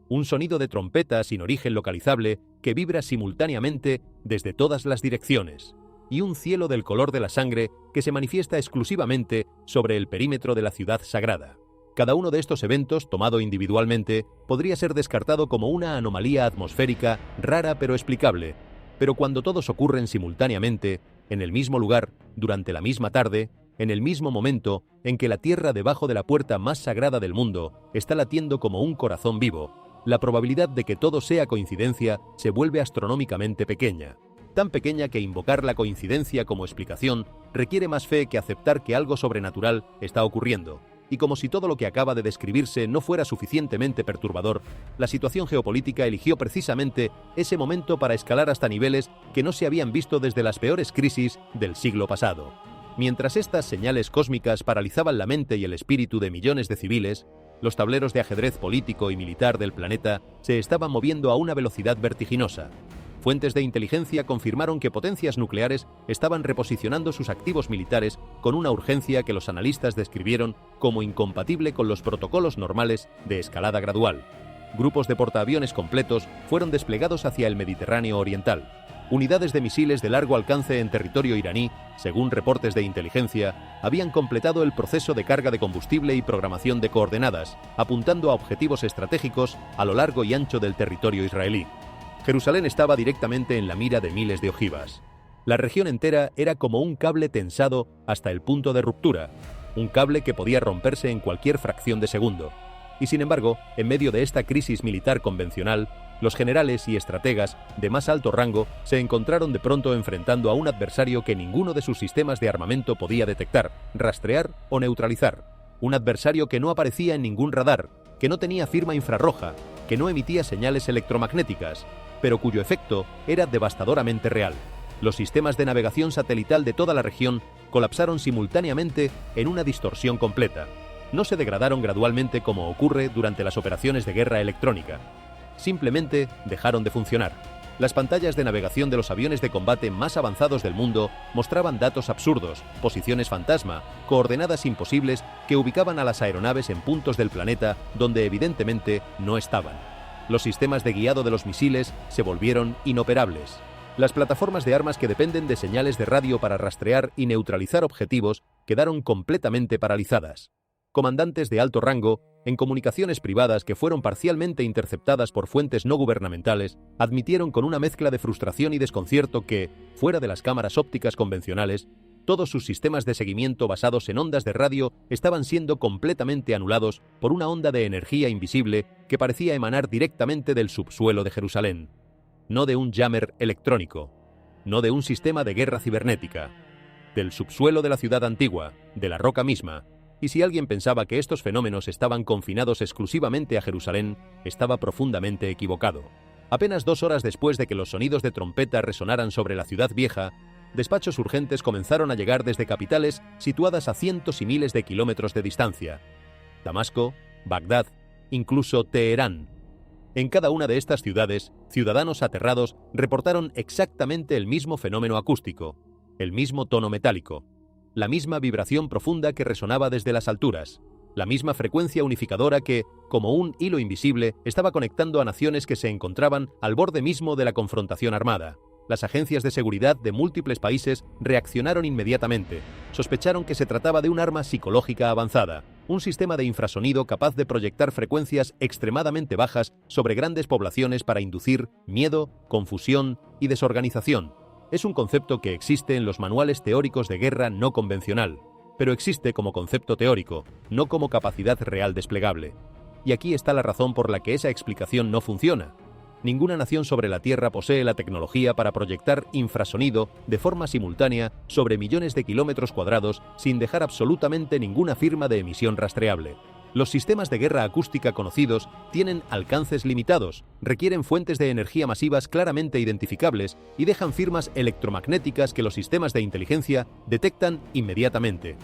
un sonido de trompeta sin origen localizable que vibra simultáneamente desde todas las direcciones, y un cielo del color de la sangre que se manifiesta exclusivamente sobre el perímetro de la ciudad sagrada. Cada uno de estos eventos, tomado individualmente, podría ser descartado como una anomalía atmosférica rara pero explicable, pero cuando todos ocurren simultáneamente, en el mismo lugar, durante la misma tarde, en el mismo momento en que la tierra debajo de la puerta más sagrada del mundo está latiendo como un corazón vivo, la probabilidad de que todo sea coincidencia se vuelve astronómicamente pequeña. Tan pequeña que invocar la coincidencia como explicación requiere más fe que aceptar que algo sobrenatural está ocurriendo. Y como si todo lo que acaba de describirse no fuera suficientemente perturbador, la situación geopolítica eligió precisamente ese momento para escalar hasta niveles que no se habían visto desde las peores crisis del siglo pasado. Mientras estas señales cósmicas paralizaban la mente y el espíritu de millones de civiles, los tableros de ajedrez político y militar del planeta se estaban moviendo a una velocidad vertiginosa. Fuentes de inteligencia confirmaron que potencias nucleares estaban reposicionando sus activos militares con una urgencia que los analistas describieron como incompatible con los protocolos normales de escalada gradual. Grupos de portaaviones completos fueron desplegados hacia el Mediterráneo oriental. Unidades de misiles de largo alcance en territorio iraní, según reportes de inteligencia, habían completado el proceso de carga de combustible y programación de coordenadas, apuntando a objetivos estratégicos a lo largo y ancho del territorio israelí. Jerusalén estaba directamente en la mira de miles de ojivas. La región entera era como un cable tensado hasta el punto de ruptura, un cable que podía romperse en cualquier fracción de segundo. Y sin embargo, en medio de esta crisis militar convencional, los generales y estrategas de más alto rango se encontraron de pronto enfrentando a un adversario que ninguno de sus sistemas de armamento podía detectar, rastrear o neutralizar. Un adversario que no aparecía en ningún radar, que no tenía firma infrarroja, que no emitía señales electromagnéticas, pero cuyo efecto era devastadoramente real. Los sistemas de navegación satelital de toda la región colapsaron simultáneamente en una distorsión completa. No se degradaron gradualmente como ocurre durante las operaciones de guerra electrónica. Simplemente dejaron de funcionar. Las pantallas de navegación de los aviones de combate más avanzados del mundo mostraban datos absurdos, posiciones fantasma, coordenadas imposibles que ubicaban a las aeronaves en puntos del planeta donde evidentemente no estaban. Los sistemas de guiado de los misiles se volvieron inoperables. Las plataformas de armas que dependen de señales de radio para rastrear y neutralizar objetivos quedaron completamente paralizadas. Comandantes de alto rango, en comunicaciones privadas que fueron parcialmente interceptadas por fuentes no gubernamentales, admitieron con una mezcla de frustración y desconcierto que, fuera de las cámaras ópticas convencionales, todos sus sistemas de seguimiento basados en ondas de radio estaban siendo completamente anulados por una onda de energía invisible que parecía emanar directamente del subsuelo de Jerusalén. No de un jammer electrónico, no de un sistema de guerra cibernética. del subsuelo de la ciudad antigua, de la roca misma. Y si alguien pensaba que estos fenómenos estaban confinados exclusivamente a Jerusalén, estaba profundamente equivocado. Apenas 2 horas después de que los sonidos de trompeta resonaran sobre la ciudad vieja, despachos urgentes comenzaron a llegar desde capitales situadas a cientos y miles de kilómetros de distancia. Damasco, Bagdad, incluso Teherán. En cada una de estas ciudades, ciudadanos aterrados reportaron exactamente el mismo fenómeno acústico, el mismo tono metálico, la misma vibración profunda que resonaba desde las alturas, la misma frecuencia unificadora que, como un hilo invisible, estaba conectando a naciones que se encontraban al borde mismo de la confrontación armada. Las agencias de seguridad de múltiples países reaccionaron inmediatamente. Sospecharon que se trataba de un arma psicológica avanzada, un sistema de infrasonido capaz de proyectar frecuencias extremadamente bajas sobre grandes poblaciones para inducir miedo, confusión y desorganización. Es un concepto que existe en los manuales teóricos de guerra no convencional, pero existe como concepto teórico, no como capacidad real desplegable. Y aquí está la razón por la que esa explicación no funciona. Ninguna nación sobre la Tierra posee la tecnología para proyectar infrasonido de forma simultánea sobre millones de kilómetros cuadrados sin dejar absolutamente ninguna firma de emisión rastreable. Los sistemas de guerra acústica conocidos tienen alcances limitados, requieren fuentes de energía masivas claramente identificables y dejan firmas electromagnéticas que los sistemas de inteligencia detectan inmediatamente.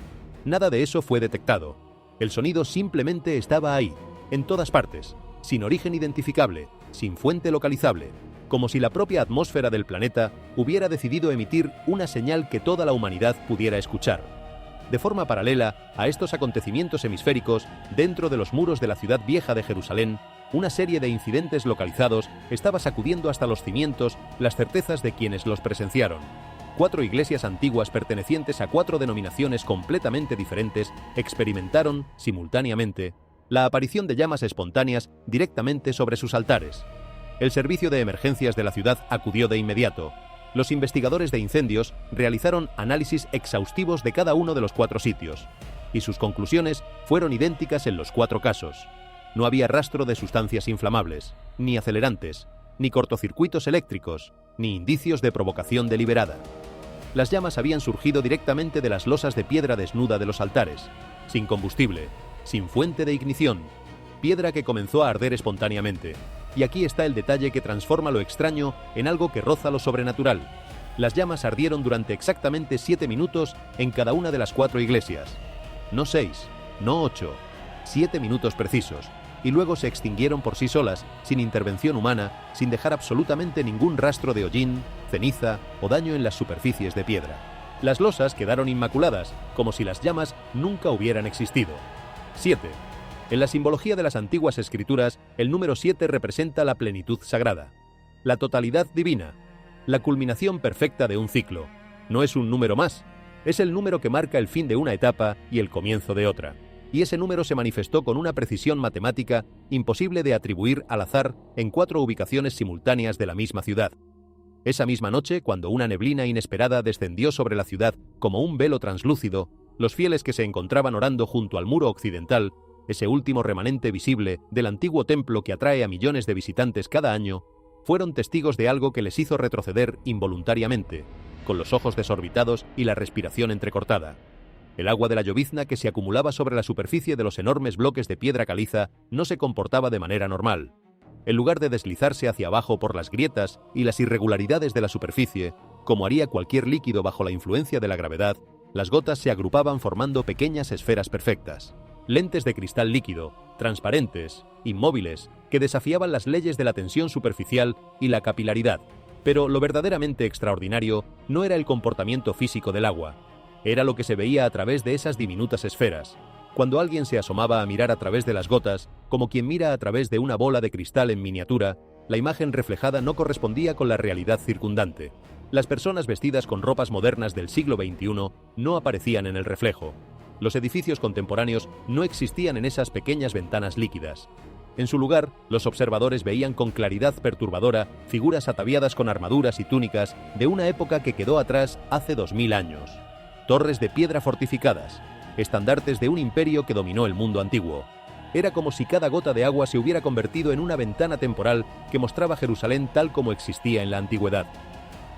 Nada de eso fue detectado. El sonido simplemente estaba ahí, en todas partes, sin origen identificable, sin fuente localizable, como si la propia atmósfera del planeta hubiera decidido emitir una señal que toda la humanidad pudiera escuchar. De forma paralela a estos acontecimientos hemisféricos, dentro de los muros de la ciudad vieja de Jerusalén, una serie de incidentes localizados estaba sacudiendo hasta los cimientos las certezas de quienes los presenciaron. 4 iglesias antiguas pertenecientes a 4 denominaciones completamente diferentes experimentaron, simultáneamente, la aparición de llamas espontáneas directamente sobre sus altares. El servicio de emergencias de la ciudad acudió de inmediato. Los investigadores de incendios realizaron análisis exhaustivos de cada uno de los 4 sitios, y sus conclusiones fueron idénticas en los 4 casos. No había rastro de sustancias inflamables, ni acelerantes, ni cortocircuitos eléctricos, ni indicios de provocación deliberada. Las llamas habían surgido directamente de las losas de piedra desnuda de los altares, sin combustible, sin fuente de ignición, piedra que comenzó a arder espontáneamente. Y aquí está el detalle que transforma lo extraño en algo que roza lo sobrenatural. Las llamas ardieron durante exactamente 7 minutos en cada una de las 4 iglesias. No 6, no 8, 7 minutos precisos, y luego se extinguieron por sí solas, sin intervención humana, sin dejar absolutamente ningún rastro de hollín, ceniza o daño en las superficies de piedra. Las losas quedaron inmaculadas, como si las llamas nunca hubieran existido. 7. En la simbología de las antiguas escrituras, el número 7 representa la plenitud sagrada, la totalidad divina, la culminación perfecta de un ciclo. No es un número más, es el número que marca el fin de una etapa y el comienzo de otra. Y ese número se manifestó con una precisión matemática imposible de atribuir al azar en 4 ubicaciones simultáneas de la misma ciudad. Esa misma noche, cuando una neblina inesperada descendió sobre la ciudad como un velo translúcido, los fieles que se encontraban orando junto al muro occidental, ese último remanente visible del antiguo templo que atrae a millones de visitantes cada año, fueron testigos de algo que les hizo retroceder involuntariamente, con los ojos desorbitados y la respiración entrecortada. El agua de la llovizna que se acumulaba sobre la superficie de los enormes bloques de piedra caliza no se comportaba de manera normal. En lugar de deslizarse hacia abajo por las grietas y las irregularidades de la superficie, como haría cualquier líquido bajo la influencia de la gravedad, las gotas se agrupaban formando pequeñas esferas perfectas. Lentes de cristal líquido, transparentes, inmóviles, que desafiaban las leyes de la tensión superficial y la capilaridad. Pero lo verdaderamente extraordinario no era el comportamiento físico del agua, era lo que se veía a través de esas diminutas esferas. Cuando alguien se asomaba a mirar a través de las gotas, como quien mira a través de una bola de cristal en miniatura, la imagen reflejada no correspondía con la realidad circundante. Las personas vestidas con ropas modernas del siglo XXI no aparecían en el reflejo. Los edificios contemporáneos no existían en esas pequeñas ventanas líquidas. En su lugar, los observadores veían con claridad perturbadora figuras ataviadas con armaduras y túnicas de una época que quedó atrás hace 2000 años. Torres de piedra fortificadas, estandartes de un imperio que dominó el mundo antiguo. Era como si cada gota de agua se hubiera convertido en una ventana temporal que mostraba Jerusalén tal como existía en la antigüedad.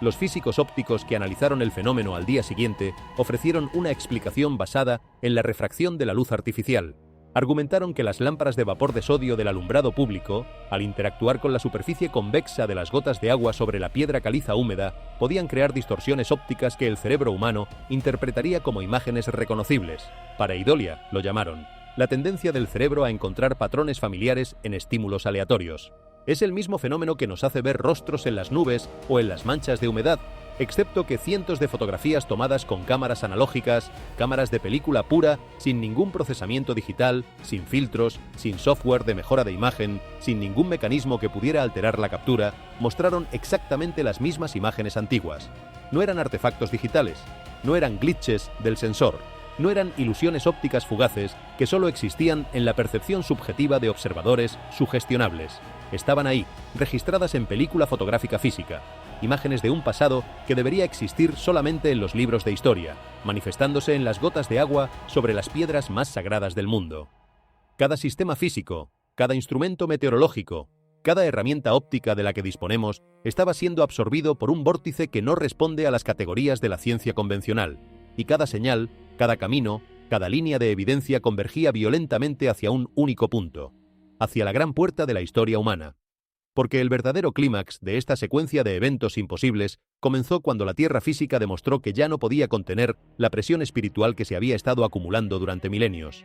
Los físicos ópticos que analizaron el fenómeno al día siguiente ofrecieron una explicación basada en la refracción de la luz artificial. Argumentaron que las lámparas de vapor de sodio del alumbrado público, al interactuar con la superficie convexa de las gotas de agua sobre la piedra caliza húmeda, podían crear distorsiones ópticas que el cerebro humano interpretaría como imágenes reconocibles. Pareidolia lo llamaron, la tendencia del cerebro a encontrar patrones familiares en estímulos aleatorios. Es el mismo fenómeno que nos hace ver rostros en las nubes o en las manchas de humedad, excepto que cientos de fotografías tomadas con cámaras analógicas, cámaras de película pura, sin ningún procesamiento digital, sin filtros, sin software de mejora de imagen, sin ningún mecanismo que pudiera alterar la captura, mostraron exactamente las mismas imágenes antiguas. No eran artefactos digitales, no eran glitches del sensor, no eran ilusiones ópticas fugaces que solo existían en la percepción subjetiva de observadores sugestionables. Estaban ahí, registradas en película fotográfica física, imágenes de un pasado que debería existir solamente en los libros de historia, manifestándose en las gotas de agua sobre las piedras más sagradas del mundo. Cada sistema físico, cada instrumento meteorológico, cada herramienta óptica de la que disponemos estaba siendo absorbido por un vórtice que no responde a las categorías de la ciencia convencional, y cada señal, cada camino, cada línea de evidencia convergía violentamente hacia un único punto, hacia la gran puerta de la historia humana. Porque el verdadero clímax de esta secuencia de eventos imposibles comenzó cuando la Tierra física demostró que ya no podía contener la presión espiritual que se había estado acumulando durante milenios.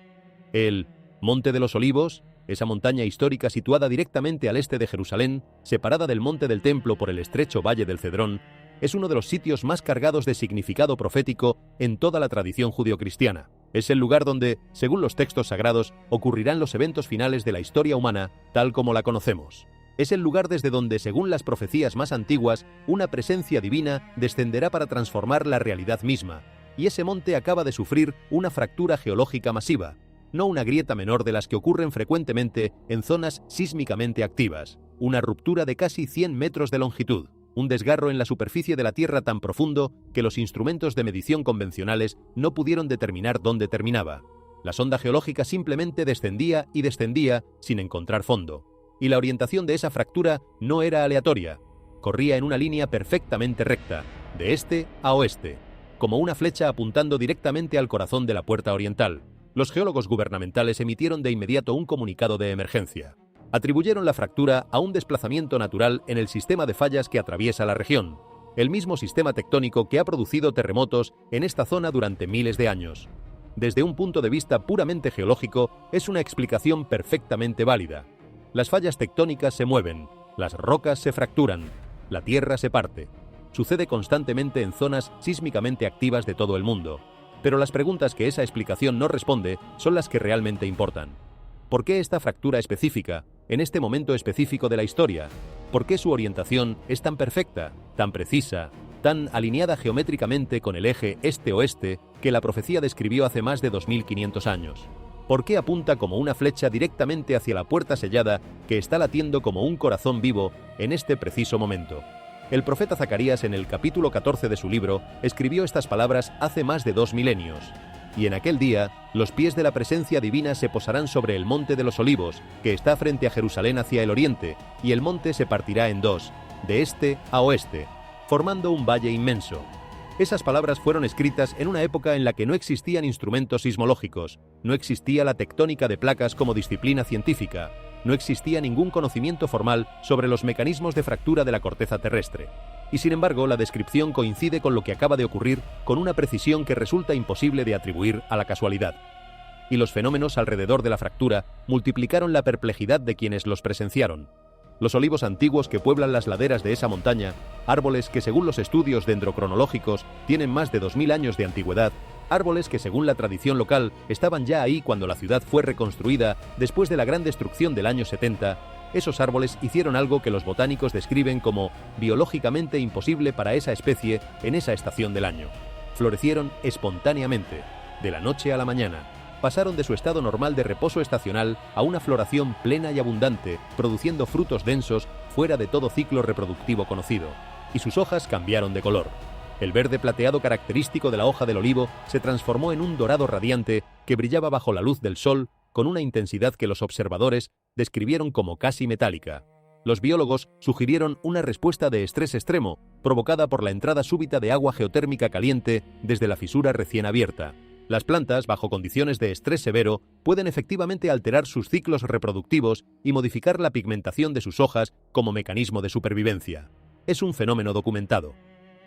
El Monte de los Olivos, esa montaña histórica situada directamente al este de Jerusalén, separada del Monte del Templo por el estrecho Valle del Cedrón, es uno de los sitios más cargados de significado profético en toda la tradición judeocristiana. Es el lugar donde, según los textos sagrados, ocurrirán los eventos finales de la historia humana tal como la conocemos. Es el lugar desde donde, según las profecías más antiguas, una presencia divina descenderá para transformar la realidad misma, y ese monte acaba de sufrir una fractura geológica masiva, no una grieta menor de las que ocurren frecuentemente en zonas sísmicamente activas, una ruptura de casi 100 metros de longitud, un desgarro en la superficie de la Tierra tan profundo que los instrumentos de medición convencionales no pudieron determinar dónde terminaba. La sonda geológica simplemente descendía y descendía sin encontrar fondo. Y la orientación de esa fractura no era aleatoria, corría en una línea perfectamente recta, de este a oeste, como una flecha apuntando directamente al corazón de la puerta oriental. Los geólogos gubernamentales emitieron de inmediato un comunicado de emergencia. Atribuyeron la fractura a un desplazamiento natural en el sistema de fallas que atraviesa la región, el mismo sistema tectónico que ha producido terremotos en esta zona durante miles de años. Desde un punto de vista puramente geológico, es una explicación perfectamente válida. Las fallas tectónicas se mueven, las rocas se fracturan, la tierra se parte. Sucede constantemente en zonas sísmicamente activas de todo el mundo. Pero las preguntas que esa explicación no responde son las que realmente importan. ¿Por qué esta fractura específica, en este momento específico de la historia? ¿Por qué su orientación es tan perfecta, tan precisa, tan alineada geométricamente con el eje este-oeste que la profecía describió hace más de 2500 años? ¿Por qué apunta como una flecha directamente hacia la puerta sellada que está latiendo como un corazón vivo en este preciso momento? El profeta Zacarías, en el capítulo 14 de su libro, escribió estas palabras hace más de 2 milenios. Y en aquel día, los pies de la presencia divina se posarán sobre el Monte de los Olivos, que está frente a Jerusalén hacia el oriente, y el monte se partirá en dos, de este a oeste, formando un valle inmenso. Esas palabras fueron escritas en una época en la que no existían instrumentos sismológicos, no existía la tectónica de placas como disciplina científica, no existía ningún conocimiento formal sobre los mecanismos de fractura de la corteza terrestre. Y sin embargo, la descripción coincide con lo que acaba de ocurrir con una precisión que resulta imposible de atribuir a la casualidad. Y los fenómenos alrededor de la fractura multiplicaron la perplejidad de quienes los presenciaron. Los olivos antiguos que pueblan las laderas de esa montaña, árboles que según los estudios dendrocronológicos tienen más de 2000 años de antigüedad, árboles que según la tradición local estaban ya ahí cuando la ciudad fue reconstruida después de la gran destrucción del año 70, esos árboles hicieron algo que los botánicos describen como biológicamente imposible para esa especie en esa estación del año. Florecieron espontáneamente, de la noche a la mañana. Pasaron de su estado normal de reposo estacional a una floración plena y abundante, produciendo frutos densos fuera de todo ciclo reproductivo conocido. Y sus hojas cambiaron de color. El verde plateado característico de la hoja del olivo se transformó en un dorado radiante que brillaba bajo la luz del sol con una intensidad que los observadores describieron como casi metálica. Los biólogos sugirieron una respuesta de estrés extremo, provocada por la entrada súbita de agua geotérmica caliente desde la fisura recién abierta. Las plantas, bajo condiciones de estrés severo, pueden efectivamente alterar sus ciclos reproductivos y modificar la pigmentación de sus hojas como mecanismo de supervivencia. Es un fenómeno documentado.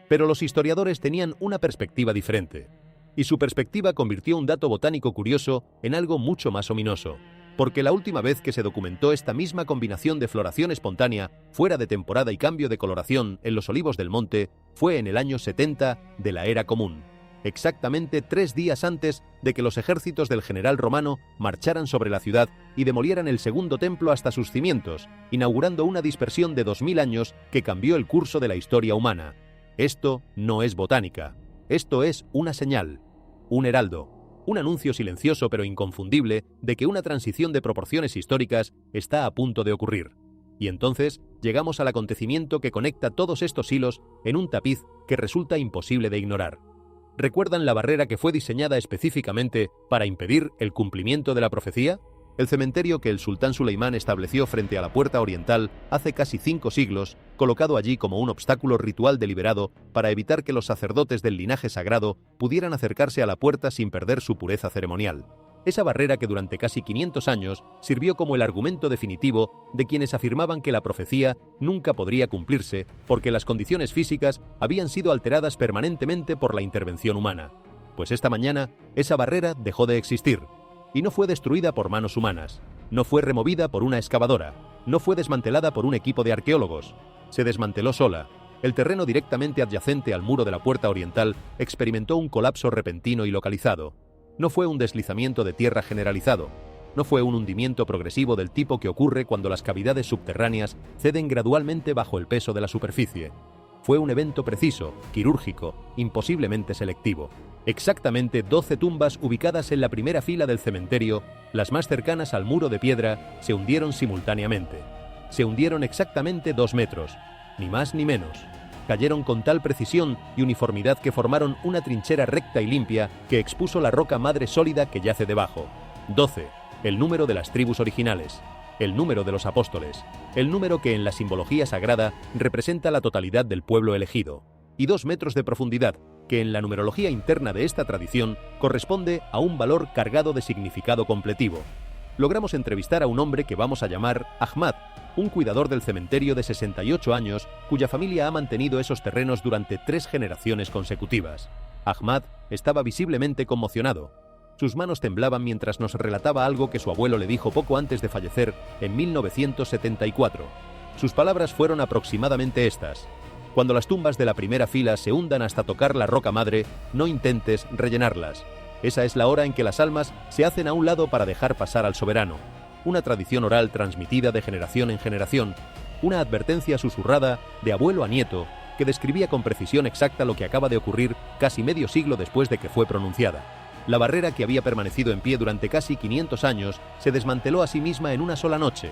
Pero los historiadores tenían una perspectiva diferente. Y su perspectiva convirtió un dato botánico curioso en algo mucho más ominoso. Porque la última vez que se documentó esta misma combinación de floración espontánea, fuera de temporada y cambio de coloración en los olivos del monte, fue en el año 70 de la Era Común, exactamente 3 días antes de que los ejércitos del general romano marcharan sobre la ciudad y demolieran el segundo templo hasta sus cimientos, inaugurando una dispersión de 2000 años que cambió el curso de la historia humana. Esto no es botánica, esto es una señal, un heraldo. Un anuncio silencioso pero inconfundible de que una transición de proporciones históricas está a punto de ocurrir. Y entonces llegamos al acontecimiento que conecta todos estos hilos en un tapiz que resulta imposible de ignorar. ¿Recuerdan la barrera que fue diseñada específicamente para impedir el cumplimiento de la profecía? El cementerio que el sultán Suleimán estableció frente a la puerta oriental hace casi 5 siglos, colocado allí como un obstáculo ritual deliberado para evitar que los sacerdotes del linaje sagrado pudieran acercarse a la puerta sin perder su pureza ceremonial. Esa barrera que durante casi 500 años sirvió como el argumento definitivo de quienes afirmaban que la profecía nunca podría cumplirse porque las condiciones físicas habían sido alteradas permanentemente por la intervención humana. Pues esta mañana, esa barrera dejó de existir. Y no fue destruida por manos humanas, no fue removida por una excavadora, no fue desmantelada por un equipo de arqueólogos. Se desmanteló sola. El terreno directamente adyacente al muro de la puerta oriental experimentó un colapso repentino y localizado. No fue un deslizamiento de tierra generalizado. No fue un hundimiento progresivo del tipo que ocurre cuando las cavidades subterráneas ceden gradualmente bajo el peso de la superficie. Fue un evento preciso, quirúrgico, imposiblemente selectivo. Exactamente 12 tumbas ubicadas en la primera fila del cementerio, las más cercanas al muro de piedra, se hundieron simultáneamente. Se hundieron exactamente 2 metros, ni más ni menos. Cayeron con tal precisión y uniformidad que formaron una trinchera recta y limpia que expuso la roca madre sólida que yace debajo. 12, el número de las tribus originales. El número de los apóstoles, el número que en la simbología sagrada representa la totalidad del pueblo elegido, y 2 metros de profundidad, que en la numerología interna de esta tradición corresponde a un valor cargado de significado completivo. Logramos entrevistar a un hombre que vamos a llamar Ahmad, un cuidador del cementerio de 68 años, cuya familia ha mantenido esos terrenos durante 3 generaciones consecutivas. Ahmad estaba visiblemente conmocionado. Sus manos temblaban mientras nos relataba algo que su abuelo le dijo poco antes de fallecer en 1974. Sus palabras fueron aproximadamente estas: cuando las tumbas de la primera fila se hundan hasta tocar la roca madre, no intentes rellenarlas. Esa es la hora en que las almas se hacen a un lado para dejar pasar al soberano. Una tradición oral transmitida de generación en generación, una advertencia susurrada de abuelo a nieto que describía con precisión exacta lo que acaba de ocurrir casi medio siglo después de que fue pronunciada. La barrera que había permanecido en pie durante casi 500 años se desmanteló a sí misma en una sola noche.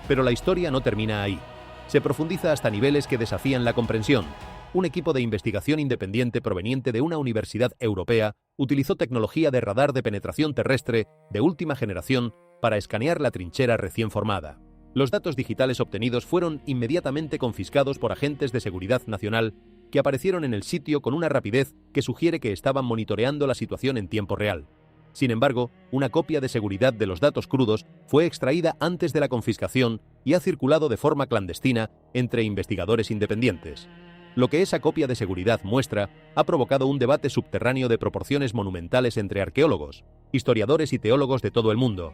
Pero la historia no termina ahí. Se profundiza hasta niveles que desafían la comprensión. Un equipo de investigación independiente proveniente de una universidad europea utilizó tecnología de radar de penetración terrestre de última generación para escanear la trinchera recién formada. Los datos digitales obtenidos fueron inmediatamente confiscados por agentes de seguridad nacional que aparecieron en el sitio con una rapidez que sugiere que estaban monitoreando la situación en tiempo real. Sin embargo, una copia de seguridad de los datos crudos fue extraída antes de la confiscación y ha circulado de forma clandestina entre investigadores independientes. Lo que esa copia de seguridad muestra ha provocado un debate subterráneo de proporciones monumentales entre arqueólogos, historiadores y teólogos de todo el mundo.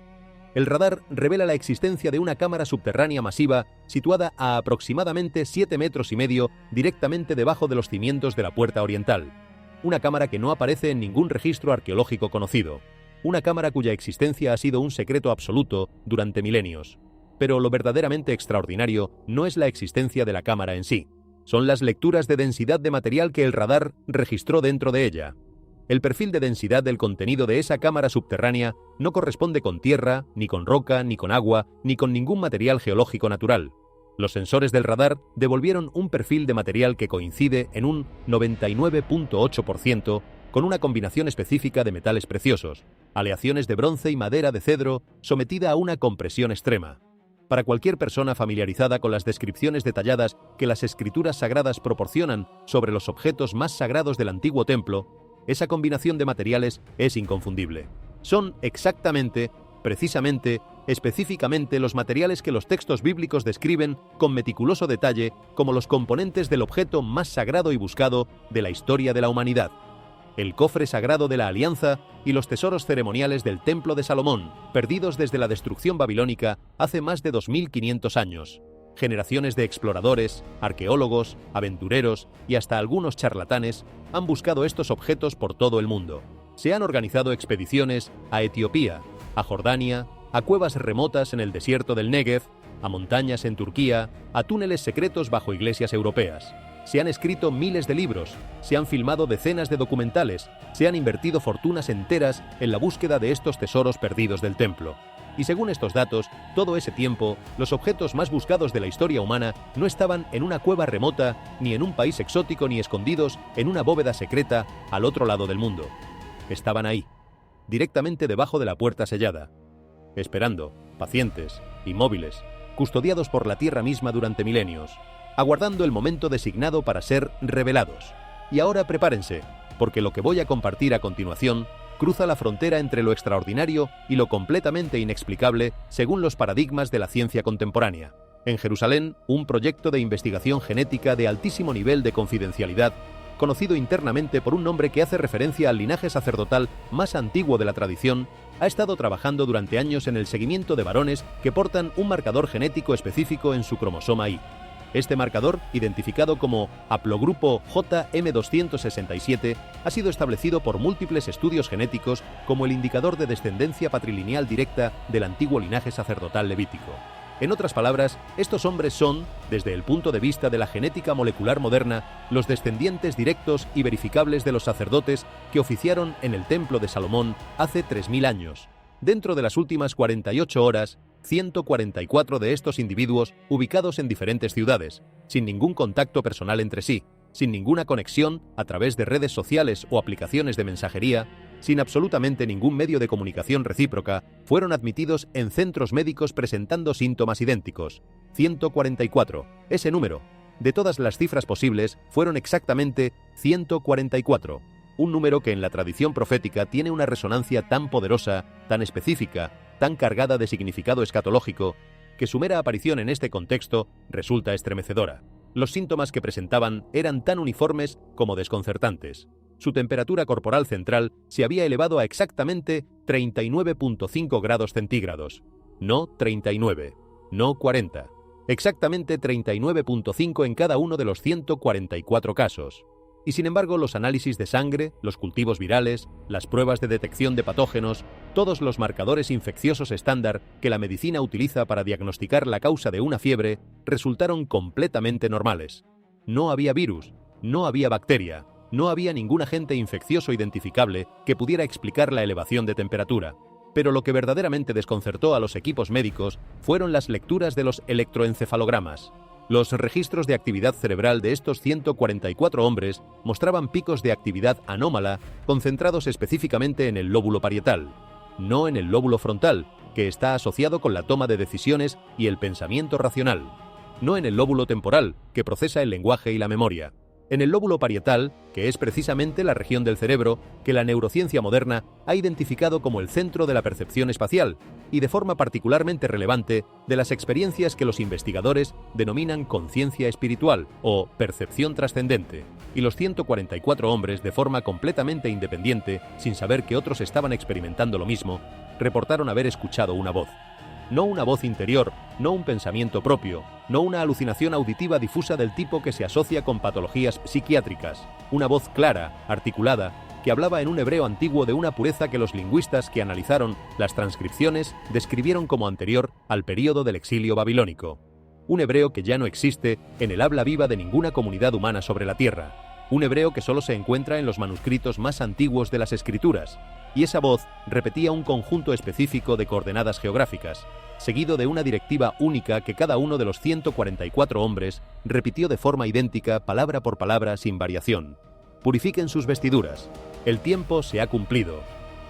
El radar revela la existencia de una cámara subterránea masiva situada a aproximadamente 7,5 metros directamente debajo de los cimientos de la puerta oriental. Una cámara que no aparece en ningún registro arqueológico conocido. Una cámara cuya existencia ha sido un secreto absoluto durante milenios. Pero lo verdaderamente extraordinario no es la existencia de la cámara en sí. Son las lecturas de densidad de material que el radar registró dentro de ella. El perfil de densidad del contenido de esa cámara subterránea no corresponde con tierra, ni con roca, ni con agua, ni con ningún material geológico natural. Los sensores del radar devolvieron un perfil de material que coincide en un 99,8% con una combinación específica de metales preciosos, aleaciones de bronce y madera de cedro sometida a una compresión extrema. Para cualquier persona familiarizada con las descripciones detalladas que las escrituras sagradas proporcionan sobre los objetos más sagrados del antiguo templo, esa combinación de materiales es inconfundible. Son exactamente, precisamente, específicamente los materiales que los textos bíblicos describen con meticuloso detalle como los componentes del objeto más sagrado y buscado de la historia de la humanidad: el cofre sagrado de la alianza y los tesoros ceremoniales del Templo de Salomón, perdidos desde la destrucción babilónica hace más de 2500 años. Generaciones de exploradores, arqueólogos, aventureros y hasta algunos charlatanes han buscado estos objetos por todo el mundo. Se han organizado expediciones a Etiopía, a Jordania, a cuevas remotas en el desierto del Negev, a montañas en Turquía, a túneles secretos bajo iglesias europeas. Se han escrito miles de libros, se han filmado decenas de documentales, se han invertido fortunas enteras en la búsqueda de estos tesoros perdidos del templo. Y según estos datos, todo ese tiempo, los objetos más buscados de la historia humana no estaban en una cueva remota, ni en un país exótico, ni escondidos en una bóveda secreta al otro lado del mundo. Estaban ahí, directamente debajo de la puerta sellada, esperando, pacientes, inmóviles, custodiados por la tierra misma durante milenios, aguardando el momento designado para ser revelados. Y ahora prepárense, porque lo que voy a compartir a continuación cruza la frontera entre lo extraordinario y lo completamente inexplicable según los paradigmas de la ciencia contemporánea. En Jerusalén, un proyecto de investigación genética de altísimo nivel de confidencialidad, conocido internamente por un nombre que hace referencia al linaje sacerdotal más antiguo de la tradición, ha estado trabajando durante años en el seguimiento de varones que portan un marcador genético específico en su cromosoma Y. Este marcador, identificado como haplogrupo JM267, ha sido establecido por múltiples estudios genéticos como el indicador de descendencia patrilineal directa del antiguo linaje sacerdotal levítico. En otras palabras, estos hombres son, desde el punto de vista de la genética molecular moderna, los descendientes directos y verificables de los sacerdotes que oficiaron en el Templo de Salomón hace 3000 años. Dentro de las últimas 48 horas, 144 de estos individuos ubicados en diferentes ciudades, sin ningún contacto personal entre sí, sin ninguna conexión a través de redes sociales o aplicaciones de mensajería, sin absolutamente ningún medio de comunicación recíproca, fueron admitidos en centros médicos presentando síntomas idénticos. 144. Ese número, de todas las cifras posibles, fueron exactamente 144. Un número que en la tradición profética tiene una resonancia tan poderosa, tan específica, tan cargada de significado escatológico, que su mera aparición en este contexto resulta estremecedora. Los síntomas que presentaban eran tan uniformes como desconcertantes. Su temperatura corporal central se había elevado a exactamente 39.5 grados centígrados. No 39, no 40. Exactamente 39.5 en cada uno de los 144 casos. Y sin embargo, los análisis de sangre, los cultivos virales, las pruebas de detección de patógenos, todos los marcadores infecciosos estándar que la medicina utiliza para diagnosticar la causa de una fiebre, resultaron completamente normales. No había virus, no había bacteria, no había ningún agente infeccioso identificable que pudiera explicar la elevación de temperatura. Pero lo que verdaderamente desconcertó a los equipos médicos fueron las lecturas de los electroencefalogramas. Los registros de actividad cerebral de estos 144 hombres mostraban picos de actividad anómala concentrados específicamente en el lóbulo parietal, no en el lóbulo frontal, que está asociado con la toma de decisiones y el pensamiento racional, no en el lóbulo temporal, que procesa el lenguaje y la memoria. En el lóbulo parietal, que es precisamente la región del cerebro que la neurociencia moderna ha identificado como el centro de la percepción espacial y de forma particularmente relevante de las experiencias que los investigadores denominan conciencia espiritual o percepción trascendente, y los 144 hombres, de forma completamente independiente, sin saber que otros estaban experimentando lo mismo, reportaron haber escuchado una voz. No una voz interior, no un pensamiento propio, no una alucinación auditiva difusa del tipo que se asocia con patologías psiquiátricas, una voz clara, articulada, que hablaba en un hebreo antiguo de una pureza que los lingüistas que analizaron las transcripciones describieron como anterior al período del exilio babilónico. Un hebreo que ya no existe en el habla viva de ninguna comunidad humana sobre la tierra. Un hebreo que solo se encuentra en los manuscritos más antiguos de las Escrituras. Y esa voz repetía un conjunto específico de coordenadas geográficas, seguido de una directiva única que cada uno de los 144 hombres repitió de forma idéntica, palabra por palabra, sin variación. Purifiquen sus vestiduras. El tiempo se ha cumplido.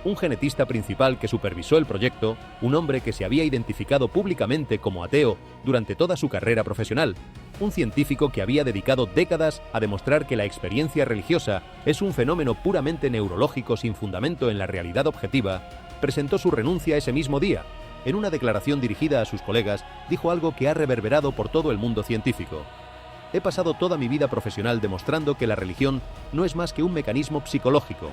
Un genetista principal que supervisó el proyecto, un hombre que se había identificado públicamente como ateo durante toda su carrera profesional, un científico que había dedicado décadas a demostrar que la experiencia religiosa es un fenómeno puramente neurológico sin fundamento en la realidad objetiva, presentó su renuncia ese mismo día. En una declaración dirigida a sus colegas, dijo algo que ha reverberado por todo el mundo científico. He pasado toda mi vida profesional demostrando que la religión no es más que un mecanismo psicológico.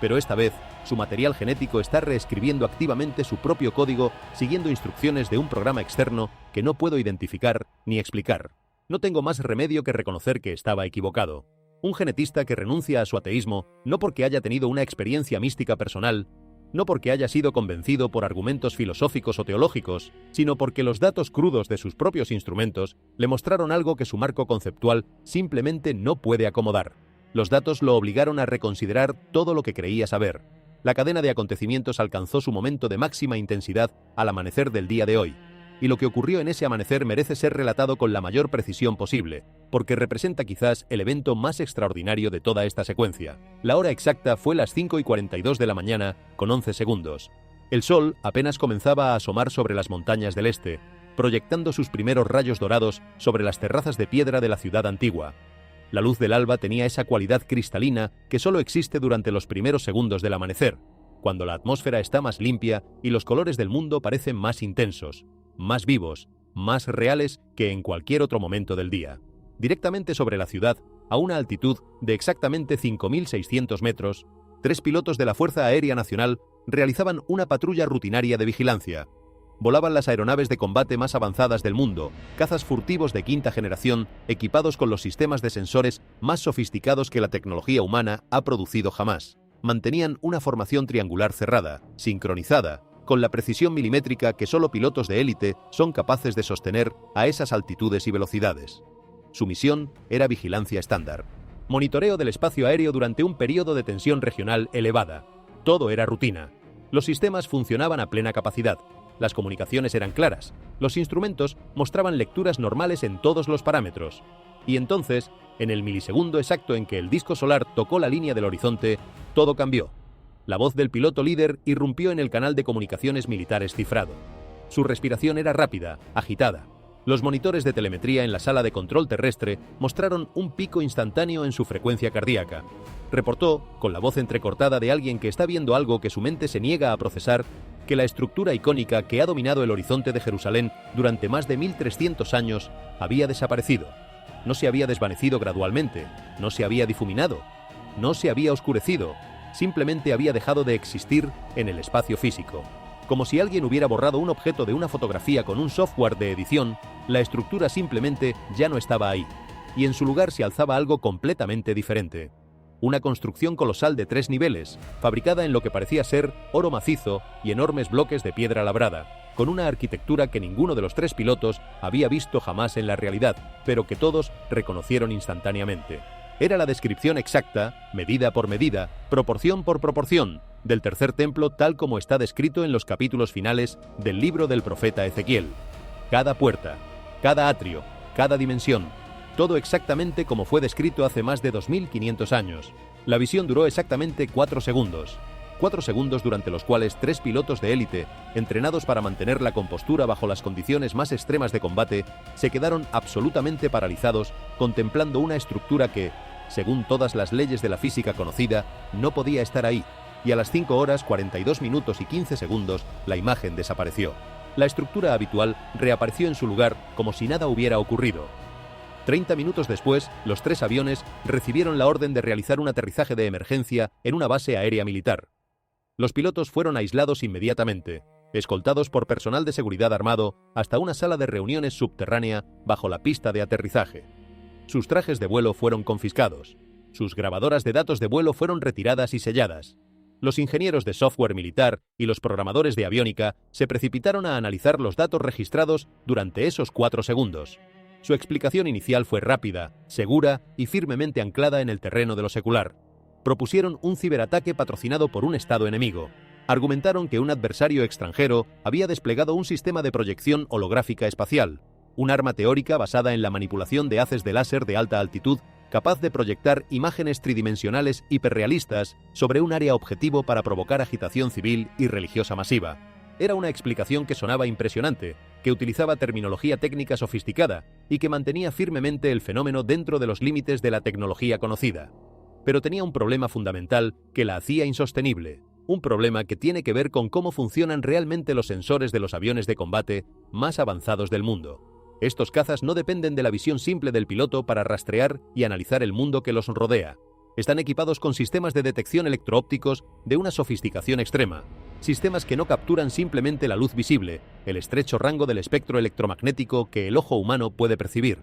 Pero esta vez, su material genético está reescribiendo activamente su propio código siguiendo instrucciones de un programa externo que no puedo identificar ni explicar. No tengo más remedio que reconocer que estaba equivocado. Un genetista que renuncia a su ateísmo no porque haya tenido una experiencia mística personal, no porque haya sido convencido por argumentos filosóficos o teológicos, sino porque los datos crudos de sus propios instrumentos le mostraron algo que su marco conceptual simplemente no puede acomodar. Los datos lo obligaron a reconsiderar todo lo que creía saber. La cadena de acontecimientos alcanzó su momento de máxima intensidad al amanecer del día de hoy. Y lo que ocurrió en ese amanecer merece ser relatado con la mayor precisión posible, porque representa quizás el evento más extraordinario de toda esta secuencia. La hora exacta fue las 5:42 de la mañana, con 11 segundos. El sol apenas comenzaba a asomar sobre las montañas del este, proyectando sus primeros rayos dorados sobre las terrazas de piedra de la ciudad antigua. La luz del alba tenía esa cualidad cristalina que solo existe durante los primeros segundos del amanecer, cuando la atmósfera está más limpia y los colores del mundo parecen más intensos, más vivos, más reales que en cualquier otro momento del día. Directamente sobre la ciudad, a una altitud de exactamente 5.600 metros, 3 pilotos de la Fuerza Aérea Nacional realizaban una patrulla rutinaria de vigilancia. Volaban las aeronaves de combate más avanzadas del mundo, cazas furtivos de quinta generación, equipados con los sistemas de sensores más sofisticados que la tecnología humana ha producido jamás. Mantenían una formación triangular cerrada, sincronizada, con la precisión milimétrica que solo pilotos de élite son capaces de sostener a esas altitudes y velocidades. Su misión era vigilancia estándar. Monitoreo del espacio aéreo durante un periodo de tensión regional elevada. Todo era rutina. Los sistemas funcionaban a plena capacidad. Las comunicaciones eran claras. Los instrumentos mostraban lecturas normales en todos los parámetros. Y entonces, en el milisegundo exacto en que el disco solar tocó la línea del horizonte, todo cambió. La voz del piloto líder irrumpió en el canal de comunicaciones militares cifrado. Su respiración era rápida, agitada. Los monitores de telemetría en la sala de control terrestre mostraron un pico instantáneo en su frecuencia cardíaca. Reportó, con la voz entrecortada de alguien que está viendo algo que su mente se niega a procesar, que la estructura icónica que ha dominado el horizonte de Jerusalén durante más de 1300 años había desaparecido. No se había desvanecido gradualmente, no se había difuminado, no se había oscurecido, simplemente había dejado de existir en el espacio físico. Como si alguien hubiera borrado un objeto de una fotografía con un software de edición, la estructura simplemente ya no estaba ahí, y en su lugar se alzaba algo completamente diferente. Una construcción colosal de 3 niveles, fabricada en lo que parecía ser oro macizo y enormes bloques de piedra labrada, con una arquitectura que ninguno de los 3 pilotos había visto jamás en la realidad, pero que todos reconocieron instantáneamente. Era la descripción exacta, medida por medida, proporción por proporción, del tercer templo tal como está descrito en los capítulos finales del libro del profeta Ezequiel. Cada puerta, cada atrio, cada dimensión, todo exactamente como fue descrito hace más de 2500 años. La visión duró exactamente 4 segundos. 4 segundos durante los cuales 3 pilotos de élite, entrenados para mantener la compostura bajo las condiciones más extremas de combate, se quedaron absolutamente paralizados contemplando una estructura que, según todas las leyes de la física conocida, no podía estar ahí, y a las 5 horas 42 minutos y 15 segundos la imagen desapareció. La estructura habitual reapareció en su lugar como si nada hubiera ocurrido. 30 minutos después, los 3 aviones recibieron la orden de realizar un aterrizaje de emergencia en una base aérea militar. Los pilotos fueron aislados inmediatamente, escoltados por personal de seguridad armado hasta una sala de reuniones subterránea bajo la pista de aterrizaje. Sus trajes de vuelo fueron confiscados. Sus grabadoras de datos de vuelo fueron retiradas y selladas. Los ingenieros de software militar y los programadores de aviónica se precipitaron a analizar los datos registrados durante esos 4 segundos. Su explicación inicial fue rápida, segura y firmemente anclada en el terreno de lo secular. Propusieron un ciberataque patrocinado por un Estado enemigo. Argumentaron que un adversario extranjero había desplegado un sistema de proyección holográfica espacial, un arma teórica basada en la manipulación de haces de láser de alta altitud capaz de proyectar imágenes tridimensionales hiperrealistas sobre un área objetivo para provocar agitación civil y religiosa masiva. Era una explicación que sonaba impresionante, que utilizaba terminología técnica sofisticada y que mantenía firmemente el fenómeno dentro de los límites de la tecnología conocida. Pero tenía un problema fundamental que la hacía insostenible, un problema que tiene que ver con cómo funcionan realmente los sensores de los aviones de combate más avanzados del mundo. Estos cazas no dependen de la visión simple del piloto para rastrear y analizar el mundo que los rodea. Están equipados con sistemas de detección electro-ópticos de una sofisticación extrema, sistemas que no capturan simplemente la luz visible, el estrecho rango del espectro electromagnético que el ojo humano puede percibir.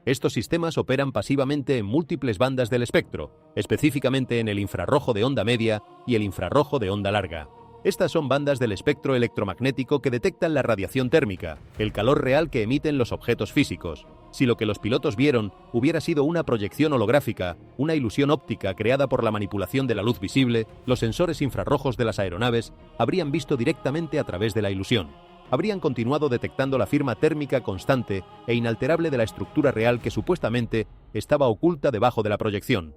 Estos sistemas operan pasivamente en múltiples bandas del espectro, específicamente en el infrarrojo de onda media y el infrarrojo de onda larga. Estas son bandas del espectro electromagnético que detectan la radiación térmica, el calor real que emiten los objetos físicos. Si lo que los pilotos vieron hubiera sido una proyección holográfica, una ilusión óptica creada por la manipulación de la luz visible, los sensores infrarrojos de las aeronaves habrían visto directamente a través de la ilusión. Habrían continuado detectando la firma térmica constante e inalterable de la estructura real que supuestamente estaba oculta debajo de la proyección.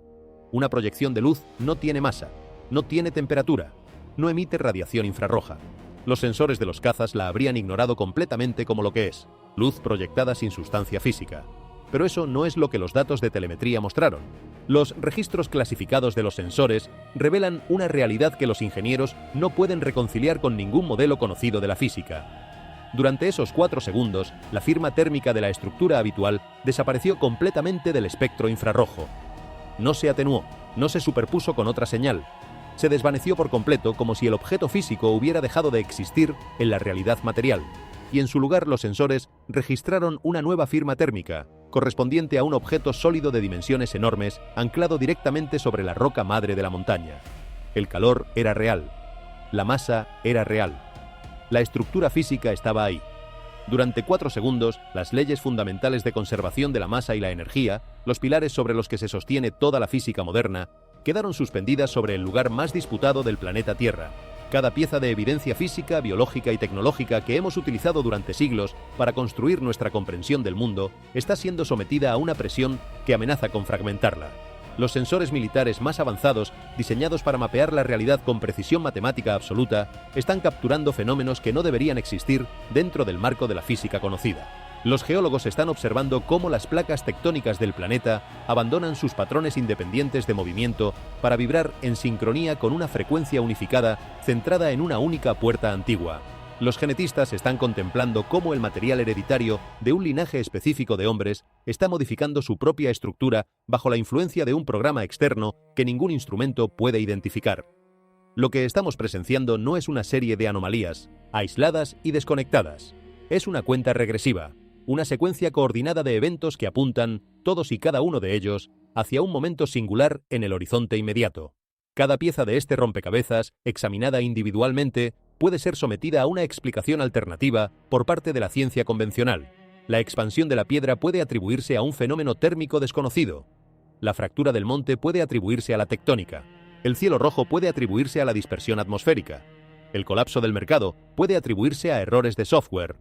Una proyección de luz no tiene masa, no tiene temperatura, no emite radiación infrarroja. Los sensores de los cazas la habrían ignorado completamente como lo que es, luz proyectada sin sustancia física. Pero eso no es lo que los datos de telemetría mostraron. Los registros clasificados de los sensores revelan una realidad que los ingenieros no pueden reconciliar con ningún modelo conocido de la física. Durante esos 4 segundos, la firma térmica de la estructura habitual desapareció completamente del espectro infrarrojo. No se atenuó, no se superpuso con otra señal. Se desvaneció por completo como si el objeto físico hubiera dejado de existir en la realidad material, y en su lugar los sensores registraron una nueva firma térmica, correspondiente a un objeto sólido de dimensiones enormes anclado directamente sobre la roca madre de la montaña. El calor era real. La masa era real. La estructura física estaba ahí. Durante 4 segundos, las leyes fundamentales de conservación de la masa y la energía, los pilares sobre los que se sostiene toda la física moderna, quedaron suspendidas sobre el lugar más disputado del planeta Tierra. Cada pieza de evidencia física, biológica y tecnológica que hemos utilizado durante siglos para construir nuestra comprensión del mundo está siendo sometida a una presión que amenaza con fragmentarla. Los sensores militares más avanzados, diseñados para mapear la realidad con precisión matemática absoluta, están capturando fenómenos que no deberían existir dentro del marco de la física conocida. Los geólogos están observando cómo las placas tectónicas del planeta abandonan sus patrones independientes de movimiento para vibrar en sincronía con una frecuencia unificada centrada en una única puerta antigua. Los genetistas están contemplando cómo el material hereditario de un linaje específico de hombres está modificando su propia estructura bajo la influencia de un programa externo que ningún instrumento puede identificar. Lo que estamos presenciando no es una serie de anomalías, aisladas y desconectadas. Es una cuenta regresiva, una secuencia coordinada de eventos que apuntan, todos y cada uno de ellos, hacia un momento singular en el horizonte inmediato. Cada pieza de este rompecabezas, examinada individualmente, puede ser sometida a una explicación alternativa por parte de la ciencia convencional. La expansión de la piedra puede atribuirse a un fenómeno térmico desconocido. La fractura del monte puede atribuirse a la tectónica. El cielo rojo puede atribuirse a la dispersión atmosférica. El colapso del mercado puede atribuirse a errores de software.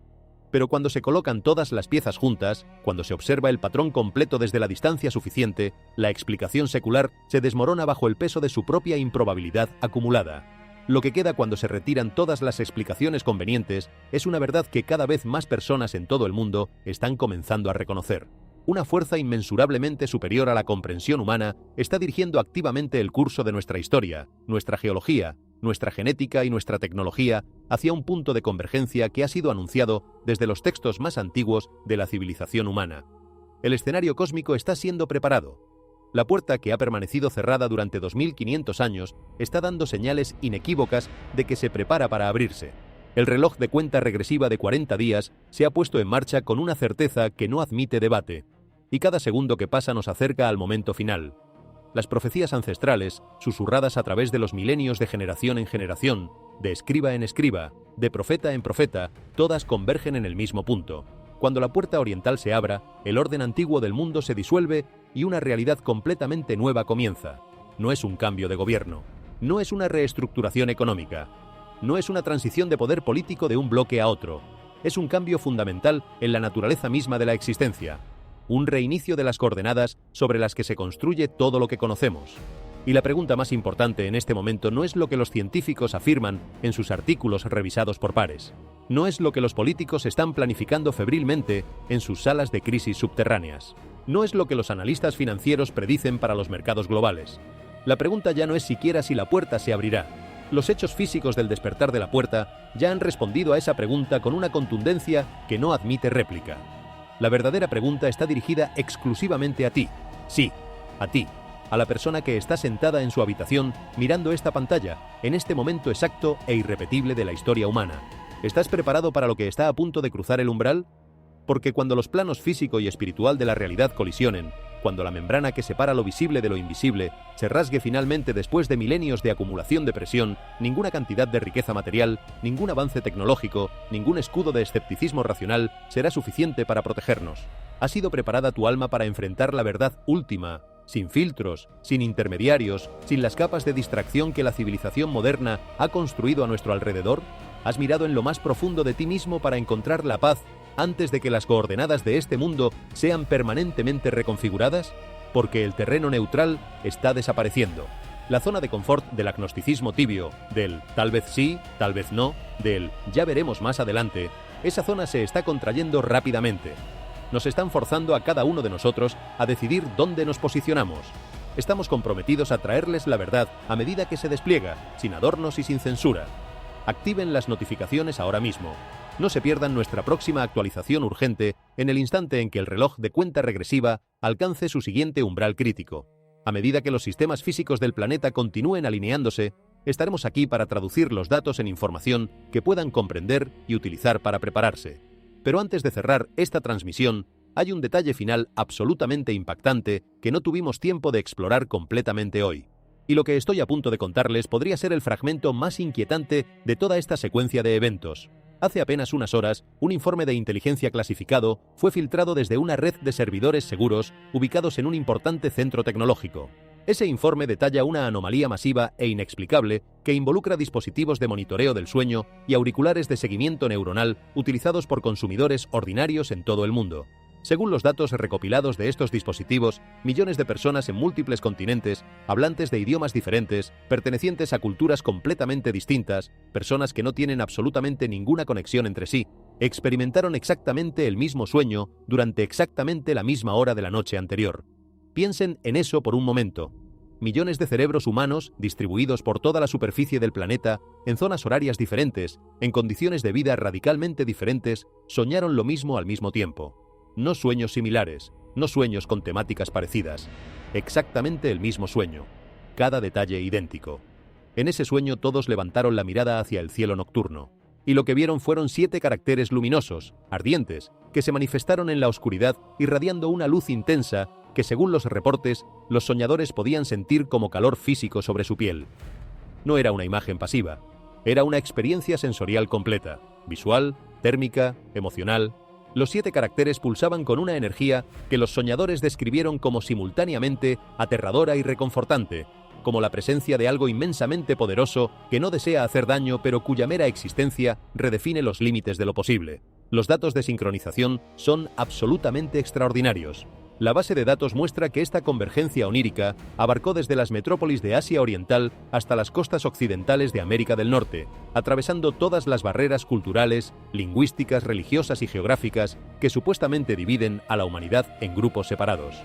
Pero cuando se colocan todas las piezas juntas, cuando se observa el patrón completo desde la distancia suficiente, la explicación secular se desmorona bajo el peso de su propia improbabilidad acumulada. Lo que queda cuando se retiran todas las explicaciones convenientes es una verdad que cada vez más personas en todo el mundo están comenzando a reconocer. Una fuerza inmensurablemente superior a la comprensión humana está dirigiendo activamente el curso de nuestra historia, nuestra geología, nuestra genética y nuestra tecnología hacia un punto de convergencia que ha sido anunciado desde los textos más antiguos de la civilización humana. El escenario cósmico está siendo preparado. La puerta, que ha permanecido cerrada durante 2500 años, está dando señales inequívocas de que se prepara para abrirse. El reloj de cuenta regresiva de 40 días se ha puesto en marcha con una certeza que no admite debate, y cada segundo que pasa nos acerca al momento final. Las profecías ancestrales, susurradas a través de los milenios de generación en generación, de escriba en escriba, de profeta en profeta, todas convergen en el mismo punto. Cuando la puerta oriental se abra, el orden antiguo del mundo se disuelve y una realidad completamente nueva comienza. No es un cambio de gobierno, no es una reestructuración económica, no es una transición de poder político de un bloque a otro, es un cambio fundamental en la naturaleza misma de la existencia. un reinicio de las coordenadas sobre las que se construye todo lo que conocemos. Y la pregunta más importante en este momento no es lo que los científicos afirman en sus artículos revisados por pares. No es lo que los políticos están planificando febrilmente en sus salas de crisis subterráneas. No es lo que los analistas financieros predicen para los mercados globales. La pregunta ya no es siquiera si la puerta se abrirá. Los hechos físicos del despertar de la puerta ya han respondido a esa pregunta con una contundencia que no admite réplica. La verdadera pregunta está dirigida exclusivamente a ti. Sí, a ti. A la persona que está sentada en su habitación mirando esta pantalla, en este momento exacto e irrepetible de la historia humana. ¿Estás preparado para lo que está a punto de cruzar el umbral? Porque cuando los planos físico y espiritual de la realidad colisionen, cuando la membrana que separa lo visible de lo invisible se rasgue finalmente después de milenios de acumulación de presión, ninguna cantidad de riqueza material, ningún avance tecnológico, ningún escudo de escepticismo racional será suficiente para protegernos. ¿Ha sido preparada tu alma para enfrentar la verdad última, sin filtros, sin intermediarios, sin las capas de distracción que la civilización moderna ha construido a nuestro alrededor? ¿Has mirado en lo más profundo de ti mismo para encontrar la paz antes de que las coordenadas de este mundo sean permanentemente reconfiguradas? Porque el terreno neutral está desapareciendo. La zona de confort del agnosticismo tibio, del tal vez sí, tal vez no, del ya veremos más adelante, esa zona se está contrayendo rápidamente. Nos están forzando a cada uno de nosotros a decidir dónde nos posicionamos. Estamos comprometidos a traerles la verdad a medida que se despliega, sin adornos y sin censura. Activen las notificaciones ahora mismo. No se pierdan nuestra próxima actualización urgente en el instante en que el reloj de cuenta regresiva alcance su siguiente umbral crítico. A medida que los sistemas físicos del planeta continúen alineándose, estaremos aquí para traducir los datos en información que puedan comprender y utilizar para prepararse. Pero antes de cerrar esta transmisión, hay un detalle final absolutamente impactante que no tuvimos tiempo de explorar completamente hoy. Y lo que estoy a punto de contarles podría ser el fragmento más inquietante de toda esta secuencia de eventos. Hace apenas unas horas, un informe de inteligencia clasificado fue filtrado desde una red de servidores seguros ubicados en un importante centro tecnológico. Ese informe detalla una anomalía masiva e inexplicable que involucra dispositivos de monitoreo del sueño y auriculares de seguimiento neuronal utilizados por consumidores ordinarios en todo el mundo. Según los datos recopilados de estos dispositivos, millones de personas en múltiples continentes, hablantes de idiomas diferentes, pertenecientes a culturas completamente distintas, personas que no tienen absolutamente ninguna conexión entre sí, experimentaron exactamente el mismo sueño durante exactamente la misma hora de la noche anterior. Piensen en eso por un momento. Millones de cerebros humanos, distribuidos por toda la superficie del planeta, en zonas horarias diferentes, en condiciones de vida radicalmente diferentes, soñaron lo mismo al mismo tiempo. No sueños similares, no sueños con temáticas parecidas, exactamente el mismo sueño, cada detalle idéntico. En ese sueño todos levantaron la mirada hacia el cielo nocturno, y lo que vieron fueron 7 caracteres luminosos, ardientes, que se manifestaron en la oscuridad irradiando una luz intensa que, según los reportes, los soñadores podían sentir como calor físico sobre su piel. No era una imagen pasiva, era una experiencia sensorial completa, visual, térmica, emocional. Los 7 caracteres pulsaban con una energía que los soñadores describieron como simultáneamente aterradora y reconfortante, como la presencia de algo inmensamente poderoso que no desea hacer daño pero cuya mera existencia redefine los límites de lo posible. Los datos de sincronización son absolutamente extraordinarios. La base de datos muestra que esta convergencia onírica abarcó desde las metrópolis de Asia Oriental hasta las costas occidentales de América del Norte, atravesando todas las barreras culturales, lingüísticas, religiosas y geográficas que supuestamente dividen a la humanidad en grupos separados.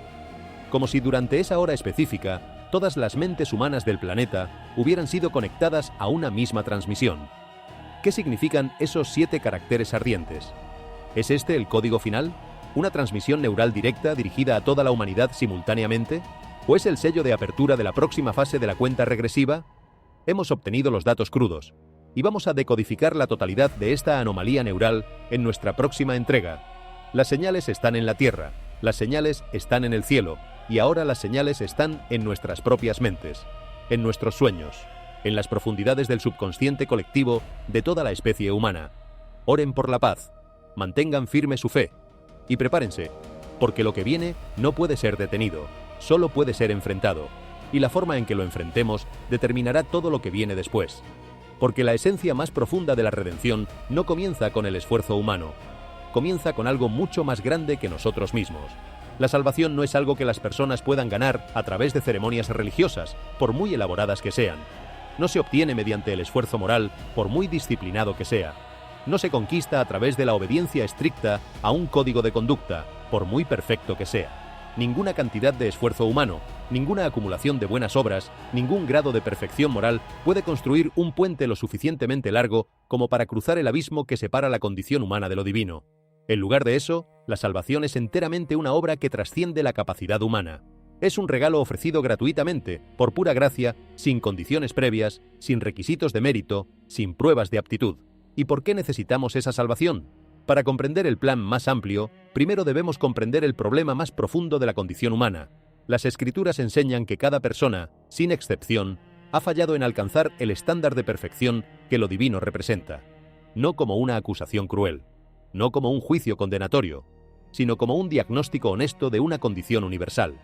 Como si durante esa hora específica, todas las mentes humanas del planeta hubieran sido conectadas a una misma transmisión. ¿Qué significan esos 7 caracteres ardientes? ¿Es este el código final? ¿Una transmisión neural directa dirigida a toda la humanidad simultáneamente? ¿O es el sello de apertura de la próxima fase de la cuenta regresiva? Hemos obtenido los datos crudos, y vamos a decodificar la totalidad de esta anomalía neural en nuestra próxima entrega. Las señales están en la Tierra, las señales están en el cielo, y ahora las señales están en nuestras propias mentes, en nuestros sueños, en las profundidades del subconsciente colectivo de toda la especie humana. Oren por la paz, mantengan firme su fe, y prepárense, porque lo que viene no puede ser detenido, solo puede ser enfrentado, y la forma en que lo enfrentemos determinará todo lo que viene después. Porque la esencia más profunda de la redención no comienza con el esfuerzo humano, comienza con algo mucho más grande que nosotros mismos. La salvación no es algo que las personas puedan ganar a través de ceremonias religiosas, por muy elaboradas que sean. No se obtiene mediante el esfuerzo moral, por muy disciplinado que sea. No se conquista a través de la obediencia estricta a un código de conducta, por muy perfecto que sea. Ninguna cantidad de esfuerzo humano, ninguna acumulación de buenas obras, ningún grado de perfección moral puede construir un puente lo suficientemente largo como para cruzar el abismo que separa la condición humana de lo divino. En lugar de eso, la salvación es enteramente una obra que trasciende la capacidad humana. Es un regalo ofrecido gratuitamente, por pura gracia, sin condiciones previas, sin requisitos de mérito, sin pruebas de aptitud. ¿Y por qué necesitamos esa salvación? Para comprender el plan más amplio, primero debemos comprender el problema más profundo de la condición humana. Las Escrituras enseñan que cada persona, sin excepción, ha fallado en alcanzar el estándar de perfección que lo divino representa. No como una acusación cruel, no como un juicio condenatorio, sino como un diagnóstico honesto de una condición universal.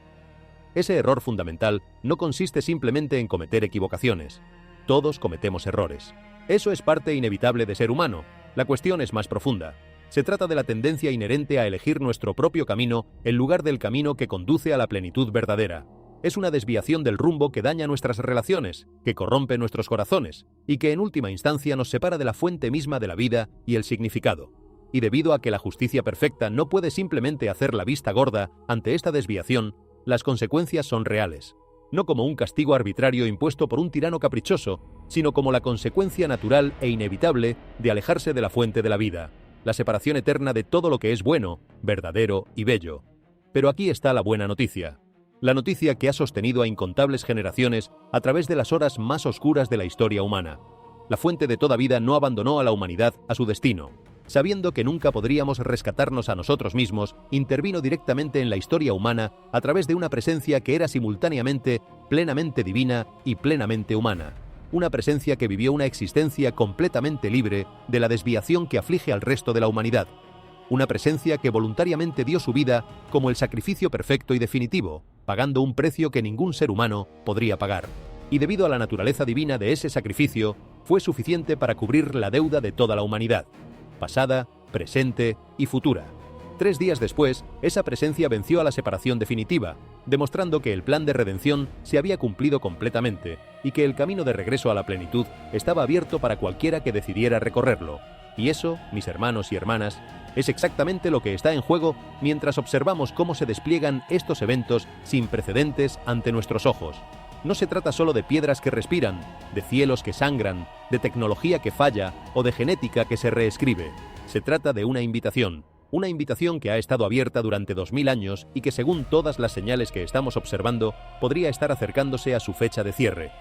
Ese error fundamental no consiste simplemente en cometer equivocaciones. Todos cometemos errores. Eso es parte inevitable de ser humano. La cuestión es más profunda. Se trata de la tendencia inherente a elegir nuestro propio camino en lugar del camino que conduce a la plenitud verdadera. Es una desviación del rumbo que daña nuestras relaciones, que corrompe nuestros corazones y que en última instancia nos separa de la fuente misma de la vida y el significado. Y debido a que la justicia perfecta no puede simplemente hacer la vista gorda ante esta desviación, las consecuencias son reales, no como un castigo arbitrario impuesto por un tirano caprichoso, sino como la consecuencia natural e inevitable de alejarse de la fuente de la vida, la separación eterna de todo lo que es bueno, verdadero y bello. Pero aquí está la buena noticia. La noticia que ha sostenido a incontables generaciones a través de las horas más oscuras de la historia humana. La fuente de toda vida no abandonó a la humanidad a su destino. Sabiendo que nunca podríamos rescatarnos a nosotros mismos, intervino directamente en la historia humana a través de una presencia que era simultáneamente plenamente divina y plenamente humana. Una presencia que vivió una existencia completamente libre de la desviación que aflige al resto de la humanidad. Una presencia que voluntariamente dio su vida como el sacrificio perfecto y definitivo, pagando un precio que ningún ser humano podría pagar. Y debido a la naturaleza divina de ese sacrificio, fue suficiente para cubrir la deuda de toda la humanidad, pasada, presente y futura. 3 días después, esa presencia venció a la separación definitiva, demostrando que el plan de redención se había cumplido completamente y que el camino de regreso a la plenitud estaba abierto para cualquiera que decidiera recorrerlo. Y eso, mis hermanos y hermanas, es exactamente lo que está en juego mientras observamos cómo se despliegan estos eventos sin precedentes ante nuestros ojos. No se trata solo de piedras que respiran, de cielos que sangran, de tecnología que falla o de genética que se reescribe. Se trata de una invitación que ha estado abierta durante 2000 años y que, según todas las señales que estamos observando, podría estar acercándose a su fecha de cierre.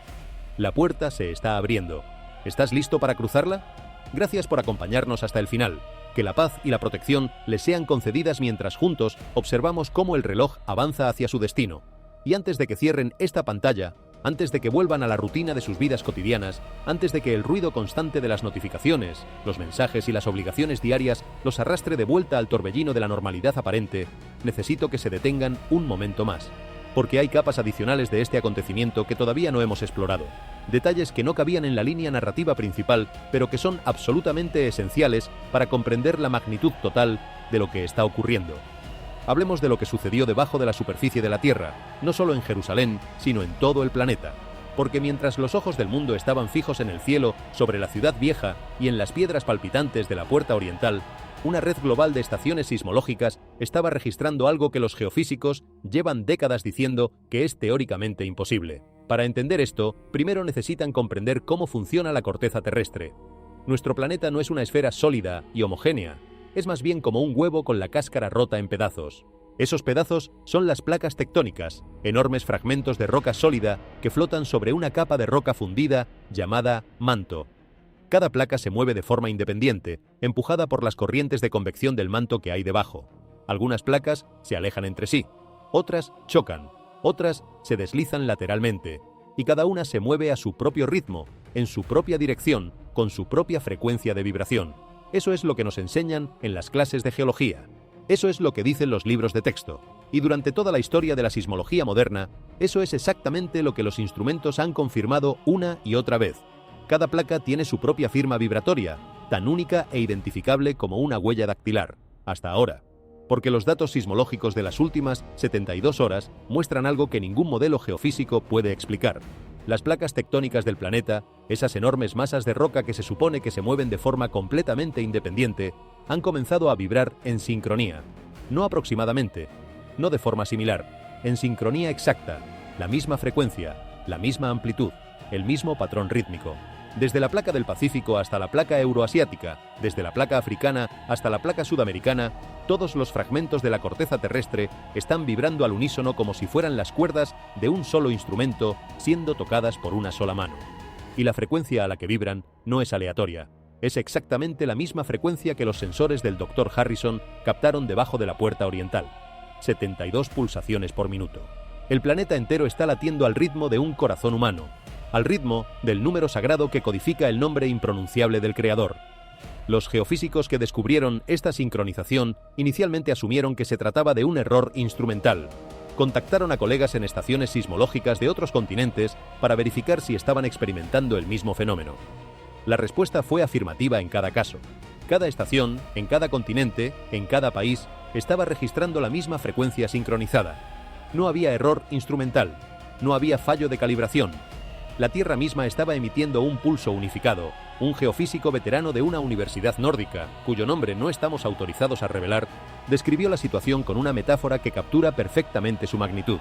La puerta se está abriendo. ¿Estás listo para cruzarla? Gracias por acompañarnos hasta el final. Que la paz y la protección les sean concedidas mientras juntos observamos cómo el reloj avanza hacia su destino. Y antes de que cierren esta pantalla, antes de que vuelvan a la rutina de sus vidas cotidianas, antes de que el ruido constante de las notificaciones, los mensajes y las obligaciones diarias los arrastre de vuelta al torbellino de la normalidad aparente, necesito que se detengan un momento más. Porque hay capas adicionales de este acontecimiento que todavía no hemos explorado. Detalles que no cabían en la línea narrativa principal, pero que son absolutamente esenciales para comprender la magnitud total de lo que está ocurriendo. Hablemos de lo que sucedió debajo de la superficie de la Tierra, no solo en Jerusalén, sino en todo el planeta. Porque mientras los ojos del mundo estaban fijos en el cielo, sobre la ciudad vieja y en las piedras palpitantes de la puerta oriental, una red global de estaciones sismológicas estaba registrando algo que los geofísicos llevan décadas diciendo que es teóricamente imposible. Para entender esto, primero necesitan comprender cómo funciona la corteza terrestre. Nuestro planeta no es una esfera sólida y homogénea, es más bien como un huevo con la cáscara rota en pedazos. Esos pedazos son las placas tectónicas, enormes fragmentos de roca sólida que flotan sobre una capa de roca fundida llamada manto. Cada placa se mueve de forma independiente, empujada por las corrientes de convección del manto que hay debajo. Algunas placas se alejan entre sí, otras chocan, otras se deslizan lateralmente, y cada una se mueve a su propio ritmo, en su propia dirección, con su propia frecuencia de vibración. Eso es lo que nos enseñan en las clases de geología. Eso es lo que dicen los libros de texto. Y durante toda la historia de la sismología moderna, eso es exactamente lo que los instrumentos han confirmado una y otra vez. Cada placa tiene su propia firma vibratoria, tan única e identificable como una huella dactilar, hasta ahora. porque los datos sismológicos de las últimas 72 horas muestran algo que ningún modelo geofísico puede explicar. Las placas tectónicas del planeta, esas enormes masas de roca que se supone que se mueven de forma completamente independiente, han comenzado a vibrar en sincronía. No aproximadamente, no de forma similar, en sincronía exacta, la misma frecuencia, la misma amplitud, el mismo patrón rítmico. Desde la placa del Pacífico hasta la placa euroasiática, desde la placa africana hasta la placa sudamericana, todos los fragmentos de la corteza terrestre están vibrando al unísono como si fueran las cuerdas de un solo instrumento siendo tocadas por una sola mano. Y la frecuencia a la que vibran no es aleatoria, es exactamente la misma frecuencia que los sensores del Dr. Harrison captaron debajo de la puerta oriental, 72 pulsaciones por minuto. El planeta entero está latiendo al ritmo de un corazón humano, al ritmo del número sagrado que codifica el nombre impronunciable del Creador. Los geofísicos que descubrieron esta sincronización inicialmente asumieron que se trataba de un error instrumental. Contactaron a colegas en estaciones sismológicas de otros continentes para verificar si estaban experimentando el mismo fenómeno. La respuesta fue afirmativa en cada caso. Cada estación, en cada continente, en cada país, estaba registrando la misma frecuencia sincronizada. No había error instrumental, no había fallo de calibración. La Tierra misma estaba emitiendo un pulso unificado. Un geofísico veterano de una universidad nórdica, cuyo nombre no estamos autorizados a revelar, describió la situación con una metáfora que captura perfectamente su magnitud.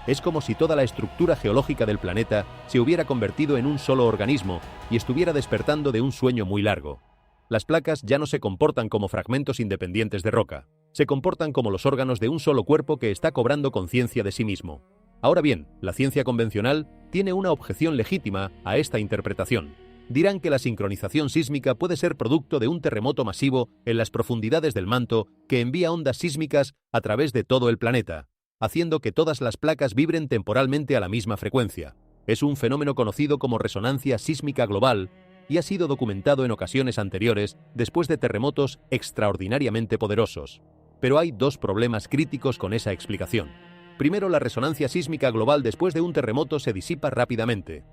Es como si toda la estructura geológica del planeta se hubiera convertido en un solo organismo y estuviera despertando de un sueño muy largo. Las placas ya no se comportan como fragmentos independientes de roca, se comportan como los órganos de un solo cuerpo que está cobrando conciencia de sí mismo. Ahora bien, la ciencia convencional tiene una objeción legítima a esta interpretación. Dirán que la sincronización sísmica puede ser producto de un terremoto masivo en las profundidades del manto que envía ondas sísmicas a través de todo el planeta, haciendo que todas las placas vibren temporalmente a la misma frecuencia. Es un fenómeno conocido como resonancia sísmica global y ha sido documentado en ocasiones anteriores después de terremotos extraordinariamente poderosos. Pero hay dos problemas críticos con esa explicación. Primero, la resonancia sísmica global después de un terremoto se disipa rápidamente.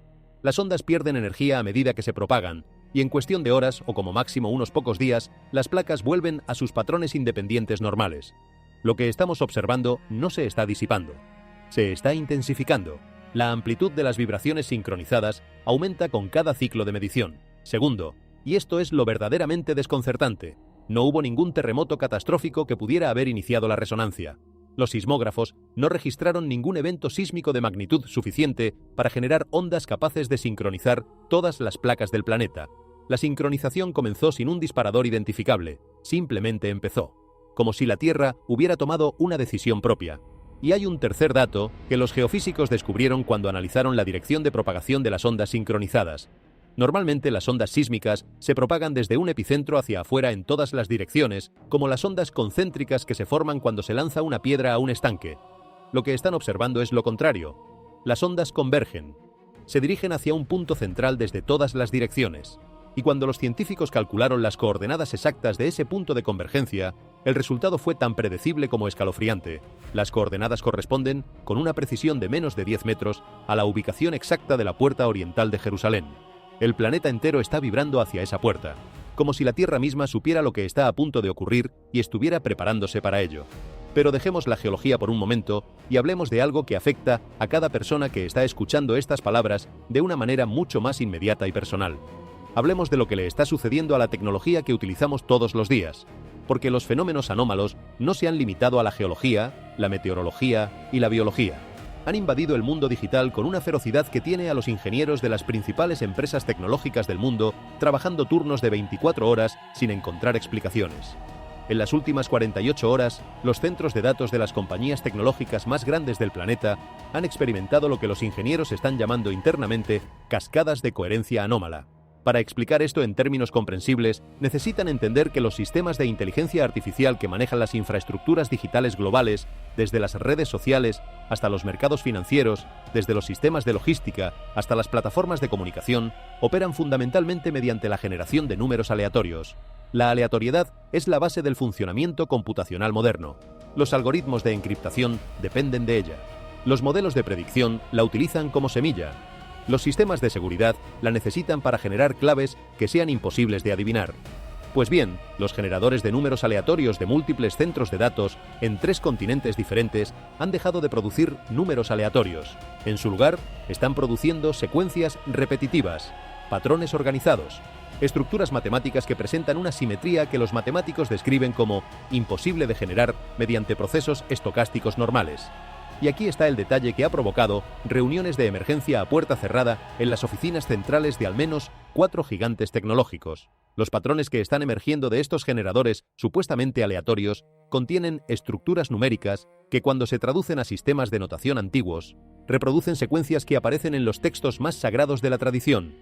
Las ondas pierden energía a medida que se propagan, y en cuestión de horas, o como máximo unos pocos días, las placas vuelven a sus patrones independientes normales. Lo que estamos observando no se está disipando, se está intensificando. La amplitud de las vibraciones sincronizadas aumenta con cada ciclo de medición. Segundo, y esto es lo verdaderamente desconcertante, no hubo ningún terremoto catastrófico que pudiera haber iniciado la resonancia. Los sismógrafos no registraron ningún evento sísmico de magnitud suficiente para generar ondas capaces de sincronizar todas las placas del planeta. La sincronización comenzó sin un disparador identificable, simplemente empezó, como si la Tierra hubiera tomado una decisión propia. Y hay un tercer dato que los geofísicos descubrieron cuando analizaron la dirección de propagación de las ondas sincronizadas. Normalmente las ondas sísmicas se propagan desde un epicentro hacia afuera en todas las direcciones, como las ondas concéntricas que se forman cuando se lanza una piedra a un estanque. Lo que están observando es lo contrario. Las ondas convergen. Se dirigen hacia un punto central desde todas las direcciones. Y cuando los científicos calcularon las coordenadas exactas de ese punto de convergencia, el resultado fue tan predecible como escalofriante. Las coordenadas corresponden, con una precisión de menos de 10 metros, a la ubicación exacta de la puerta oriental de Jerusalén. El planeta entero está vibrando hacia esa puerta, como si la Tierra misma supiera lo que está a punto de ocurrir y estuviera preparándose para ello. Pero dejemos la geología por un momento y hablemos de algo que afecta a cada persona que está escuchando estas palabras de una manera mucho más inmediata y personal. Hablemos de lo que le está sucediendo a la tecnología que utilizamos todos los días, porque los fenómenos anómalos no se han limitado a la geología, la meteorología y la biología. Han invadido el mundo digital con una ferocidad que tiene a los ingenieros de las principales empresas tecnológicas del mundo trabajando turnos de 24 horas sin encontrar explicaciones. En las últimas 48 horas, los centros de datos de las compañías tecnológicas más grandes del planeta han experimentado lo que los ingenieros están llamando internamente cascadas de coherencia anómala. Para explicar esto en términos comprensibles, necesitan entender que los sistemas de inteligencia artificial que manejan las infraestructuras digitales globales, desde las redes sociales hasta los mercados financieros, desde los sistemas de logística hasta las plataformas de comunicación, operan fundamentalmente mediante la generación de números aleatorios. La aleatoriedad es la base del funcionamiento computacional moderno. Los algoritmos de encriptación dependen de ella. Los modelos de predicción la utilizan como semilla. Los sistemas de seguridad la necesitan para generar claves que sean imposibles de adivinar. Pues bien, los generadores de números aleatorios de múltiples centros de datos en 3 continentes diferentes han dejado de producir números aleatorios. En su lugar, están produciendo secuencias repetitivas, patrones organizados, estructuras matemáticas que presentan una simetría que los matemáticos describen como imposible de generar mediante procesos estocásticos normales. Y aquí está el detalle que ha provocado reuniones de emergencia a puerta cerrada en las oficinas centrales de al menos 4 gigantes tecnológicos. Los patrones que están emergiendo de estos generadores supuestamente aleatorios contienen estructuras numéricas que, cuando se traducen a sistemas de notación antiguos, reproducen secuencias que aparecen en los textos más sagrados de la tradición.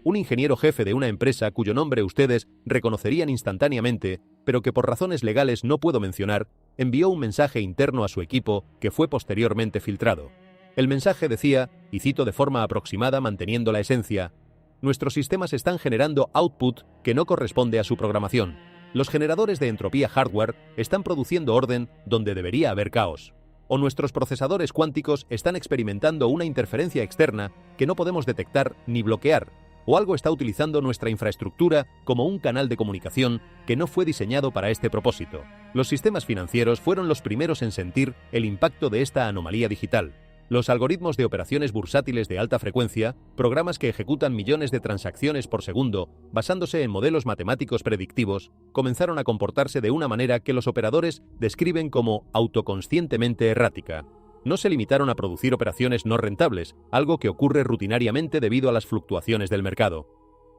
Un ingeniero jefe de una empresa cuyo nombre ustedes reconocerían instantáneamente, pero que por razones legales no puedo mencionar, envió un mensaje interno a su equipo que fue posteriormente filtrado. El mensaje decía, y cito de forma aproximada manteniendo la esencia: nuestros sistemas están generando output que no corresponde a su programación. Los generadores de entropía hardware están produciendo orden donde debería haber caos. O nuestros procesadores cuánticos están experimentando una interferencia externa que no podemos detectar ni bloquear, o algo está utilizando nuestra infraestructura como un canal de comunicación que no fue diseñado para este propósito. Los sistemas financieros fueron los primeros en sentir el impacto de esta anomalía digital. Los algoritmos de operaciones bursátiles de alta frecuencia, programas que ejecutan millones de transacciones por segundo basándose en modelos matemáticos predictivos, comenzaron a comportarse de una manera que los operadores describen como autoconscientemente errática. No se limitaron a producir operaciones no rentables, algo que ocurre rutinariamente debido a las fluctuaciones del mercado.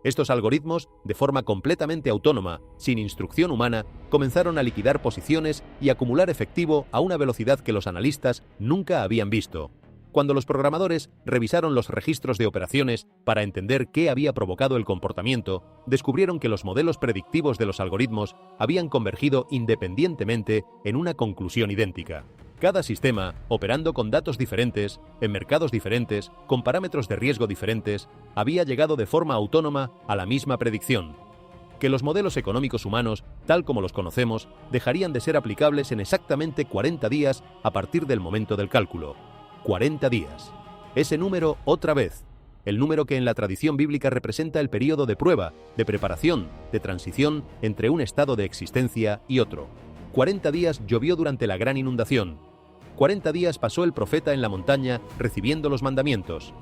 Estos algoritmos, de forma completamente autónoma, sin instrucción humana, comenzaron a liquidar posiciones y acumular efectivo a una velocidad que los analistas nunca habían visto. Cuando los programadores revisaron los registros de operaciones para entender qué había provocado el comportamiento, descubrieron que los modelos predictivos de los algoritmos habían convergido independientemente en una conclusión idéntica. Cada sistema, operando con datos diferentes, en mercados diferentes, con parámetros de riesgo diferentes, había llegado de forma autónoma a la misma predicción: que los modelos económicos humanos, tal como los conocemos, dejarían de ser aplicables en exactamente 40 días a partir del momento del cálculo. 40 días. Ese número, otra vez, el número que en la tradición bíblica representa el período de prueba, de preparación, de transición entre un estado de existencia y otro. 40 días llovió durante la gran inundación. 40 días pasó el profeta en la montaña recibiendo los mandamientos.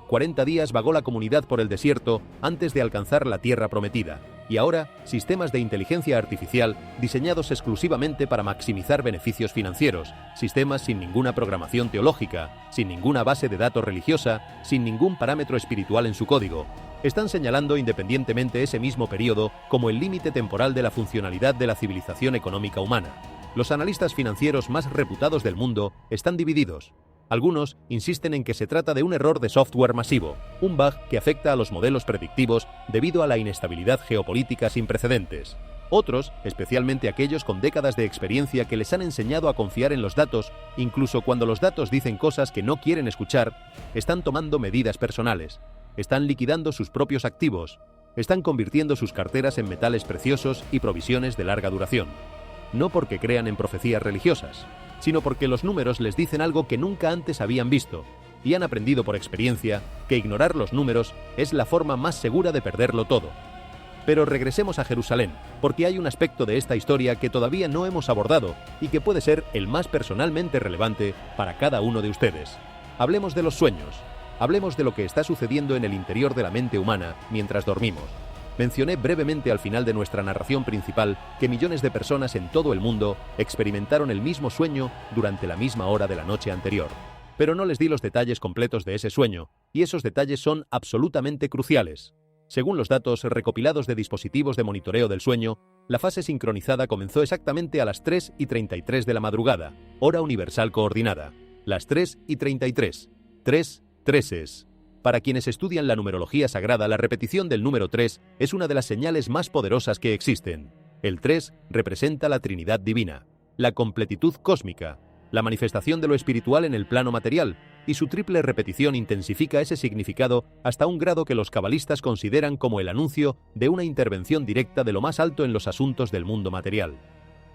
40 días vagó la comunidad por el desierto antes de alcanzar la tierra prometida. Y ahora, sistemas de inteligencia artificial diseñados exclusivamente para maximizar beneficios financieros, sistemas sin ninguna programación teológica, sin ninguna base de datos religiosa, sin ningún parámetro espiritual en su código, están señalando independientemente ese mismo periodo como el límite temporal de la funcionalidad de la civilización económica humana. Los analistas financieros más reputados del mundo están divididos. Algunos insisten en que se trata de un error de software masivo, un bug que afecta a los modelos predictivos debido a la inestabilidad geopolítica sin precedentes. Otros, especialmente aquellos con décadas de experiencia que les han enseñado a confiar en los datos, incluso cuando los datos dicen cosas que no quieren escuchar, están tomando medidas personales, están liquidando sus propios activos, están convirtiendo sus carteras en metales preciosos y provisiones de larga duración. No porque crean en profecías religiosas, sino porque los números les dicen algo que nunca antes habían visto, y han aprendido por experiencia que ignorar los números es la forma más segura de perderlo todo. Pero regresemos a Jerusalén, porque hay un aspecto de esta historia que todavía no hemos abordado y que puede ser el más personalmente relevante para cada uno de ustedes. Hablemos de los sueños. Hablemos de lo que está sucediendo en el interior de la mente humana mientras dormimos. Mencioné brevemente al final de nuestra narración principal que millones de personas en todo el mundo experimentaron el mismo sueño durante la misma hora de la noche anterior. Pero no les di los detalles completos de ese sueño, y esos detalles son absolutamente cruciales. Según los datos recopilados de dispositivos de monitoreo del sueño, la fase sincronizada comenzó exactamente a las 3:33 de la madrugada, hora universal coordinada. Las 3:33. 3 treses. Para quienes estudian la numerología sagrada, la repetición del número 3 es una de las señales más poderosas que existen. El 3 representa la Trinidad divina, la completitud cósmica, la manifestación de lo espiritual en el plano material, y su triple repetición intensifica ese significado hasta un grado que los cabalistas consideran como el anuncio de una intervención directa de lo más alto en los asuntos del mundo material.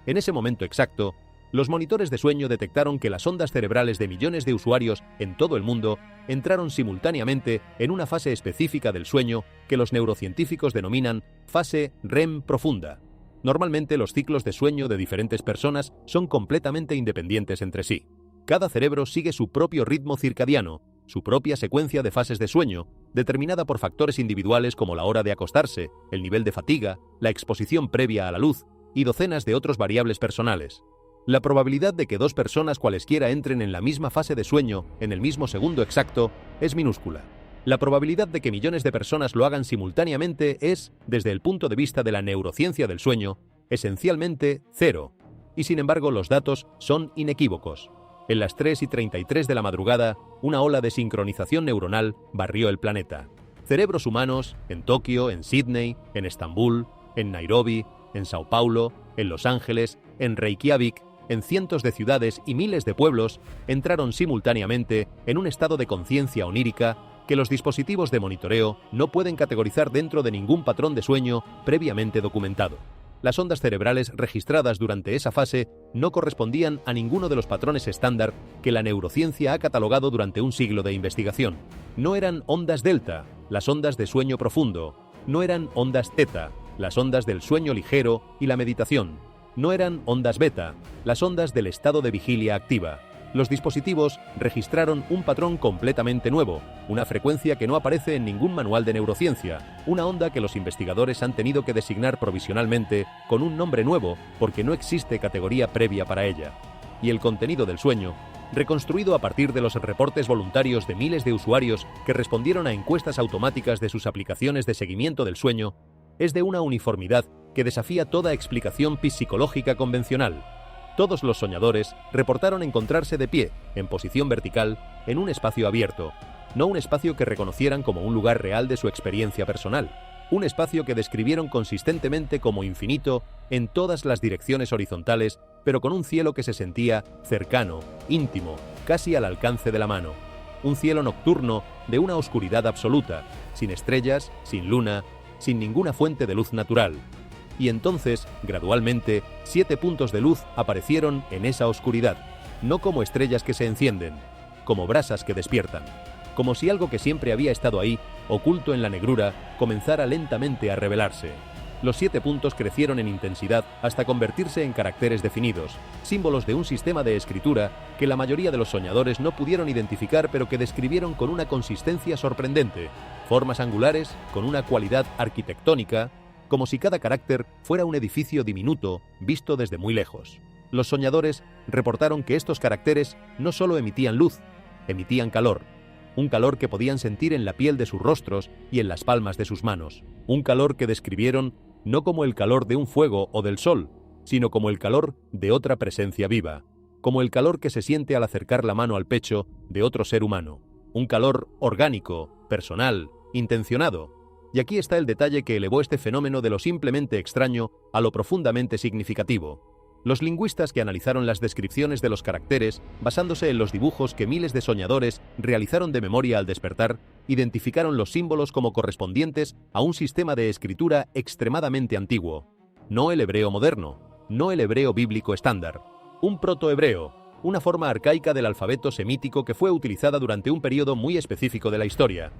En ese momento exacto, los monitores de sueño detectaron que las ondas cerebrales de millones de usuarios en todo el mundo entraron simultáneamente en una fase específica del sueño que los neurocientíficos denominan fase REM profunda. Normalmente los ciclos de sueño de diferentes personas son completamente independientes entre sí. Cada cerebro sigue su propio ritmo circadiano, su propia secuencia de fases de sueño, determinada por factores individuales como la hora de acostarse, el nivel de fatiga, la exposición previa a la luz y docenas de otros variables personales. La probabilidad de que dos personas cualesquiera entren en la misma fase de sueño en el mismo segundo exacto es minúscula. La probabilidad de que millones de personas lo hagan simultáneamente es, desde el punto de vista de la neurociencia del sueño, esencialmente cero. Y sin embargo los datos son inequívocos. En las 3:33 de la madrugada, una ola de sincronización neuronal barrió el planeta. Cerebros humanos en Tokio, en Sydney, en Estambul, en Nairobi, en Sao Paulo, en Los Ángeles, en Reykjavik, en cientos de ciudades y miles de pueblos entraron simultáneamente en un estado de conciencia onírica que los dispositivos de monitoreo no pueden categorizar dentro de ningún patrón de sueño previamente documentado. Las ondas cerebrales registradas durante esa fase no correspondían a ninguno de los patrones estándar que la neurociencia ha catalogado durante un siglo de investigación. No eran ondas delta, las ondas de sueño profundo, no eran ondas teta, las ondas del sueño ligero y la meditación, no eran ondas beta, las ondas del estado de vigilia activa. Los dispositivos registraron un patrón completamente nuevo, una frecuencia que no aparece en ningún manual de neurociencia, una onda que los investigadores han tenido que designar provisionalmente con un nombre nuevo porque no existe categoría previa para ella. Y el contenido del sueño, reconstruido a partir de los reportes voluntarios de miles de usuarios que respondieron a encuestas automáticas de sus aplicaciones de seguimiento del sueño, es de una uniformidad que desafía toda explicación psicológica convencional. Todos los soñadores reportaron encontrarse de pie, en posición vertical, en un espacio abierto, no un espacio que reconocieran como un lugar real de su experiencia personal, un espacio que describieron consistentemente como infinito en todas las direcciones horizontales, pero con un cielo que se sentía cercano, íntimo, casi al alcance de la mano. Un cielo nocturno de una oscuridad absoluta, sin estrellas, sin luna, sin ninguna fuente de luz natural. Y entonces, gradualmente, 7 puntos de luz aparecieron en esa oscuridad, no como estrellas que se encienden, como brasas que despiertan, como si algo que siempre había estado ahí, oculto en la negrura, comenzara lentamente a revelarse. Los 7 puntos crecieron en intensidad hasta convertirse en caracteres definidos, símbolos de un sistema de escritura que la mayoría de los soñadores no pudieron identificar pero que describieron con una consistencia sorprendente, formas angulares con una cualidad arquitectónica, como si cada carácter fuera un edificio diminuto visto desde muy lejos. Los soñadores reportaron que estos caracteres no solo emitían luz, emitían calor, un calor que podían sentir en la piel de sus rostros y en las palmas de sus manos, un calor que describieron no como el calor de un fuego o del sol, sino como el calor de otra presencia viva, como el calor que se siente al acercar la mano al pecho de otro ser humano, un calor orgánico, personal, intencionado. Y aquí está el detalle que elevó este fenómeno de lo simplemente extraño a lo profundamente significativo. Los lingüistas que analizaron las descripciones de los caracteres, basándose en los dibujos que miles de soñadores realizaron de memoria al despertar, identificaron los símbolos como correspondientes a un sistema de escritura extremadamente antiguo. No el hebreo moderno, no el hebreo bíblico estándar, un protohebreo, una forma arcaica del alfabeto semítico que fue utilizada durante un periodo muy específico de la historia.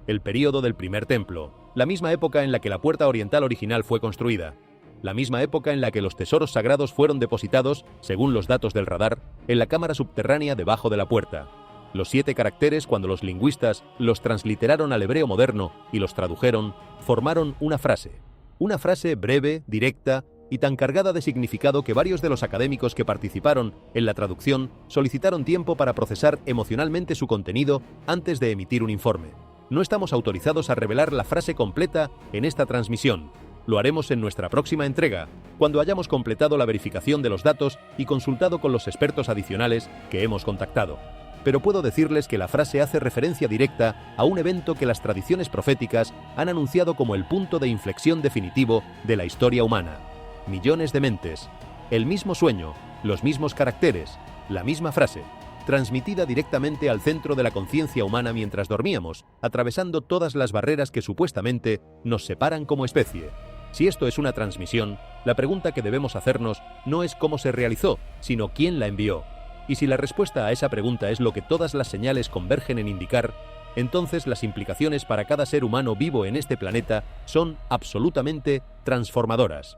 El período del primer templo, la misma época en la que la puerta oriental original fue construida, la misma época en la que los tesoros sagrados fueron depositados, según los datos del radar, en la cámara subterránea debajo de la puerta. Los 7 caracteres, cuando los lingüistas los transliteraron al hebreo moderno y los tradujeron, formaron una frase breve, directa y tan cargada de significado que varios de los académicos que participaron en la traducción solicitaron tiempo para procesar emocionalmente su contenido antes de emitir un informe. No estamos autorizados a revelar la frase completa en esta transmisión. Lo haremos en nuestra próxima entrega, cuando hayamos completado la verificación de los datos y consultado con los expertos adicionales que hemos contactado. Pero puedo decirles que la frase hace referencia directa a un evento que las tradiciones proféticas han anunciado como el punto de inflexión definitivo de la historia humana. Millones de mentes, el mismo sueño, los mismos caracteres, la misma frase, transmitida directamente al centro de la conciencia humana mientras dormíamos, atravesando todas las barreras que supuestamente nos separan como especie. Si esto es una transmisión, la pregunta que debemos hacernos no es cómo se realizó, sino quién la envió. Y si la respuesta a esa pregunta es lo que todas las señales convergen en indicar, entonces las implicaciones para cada ser humano vivo en este planeta son absolutamente transformadoras.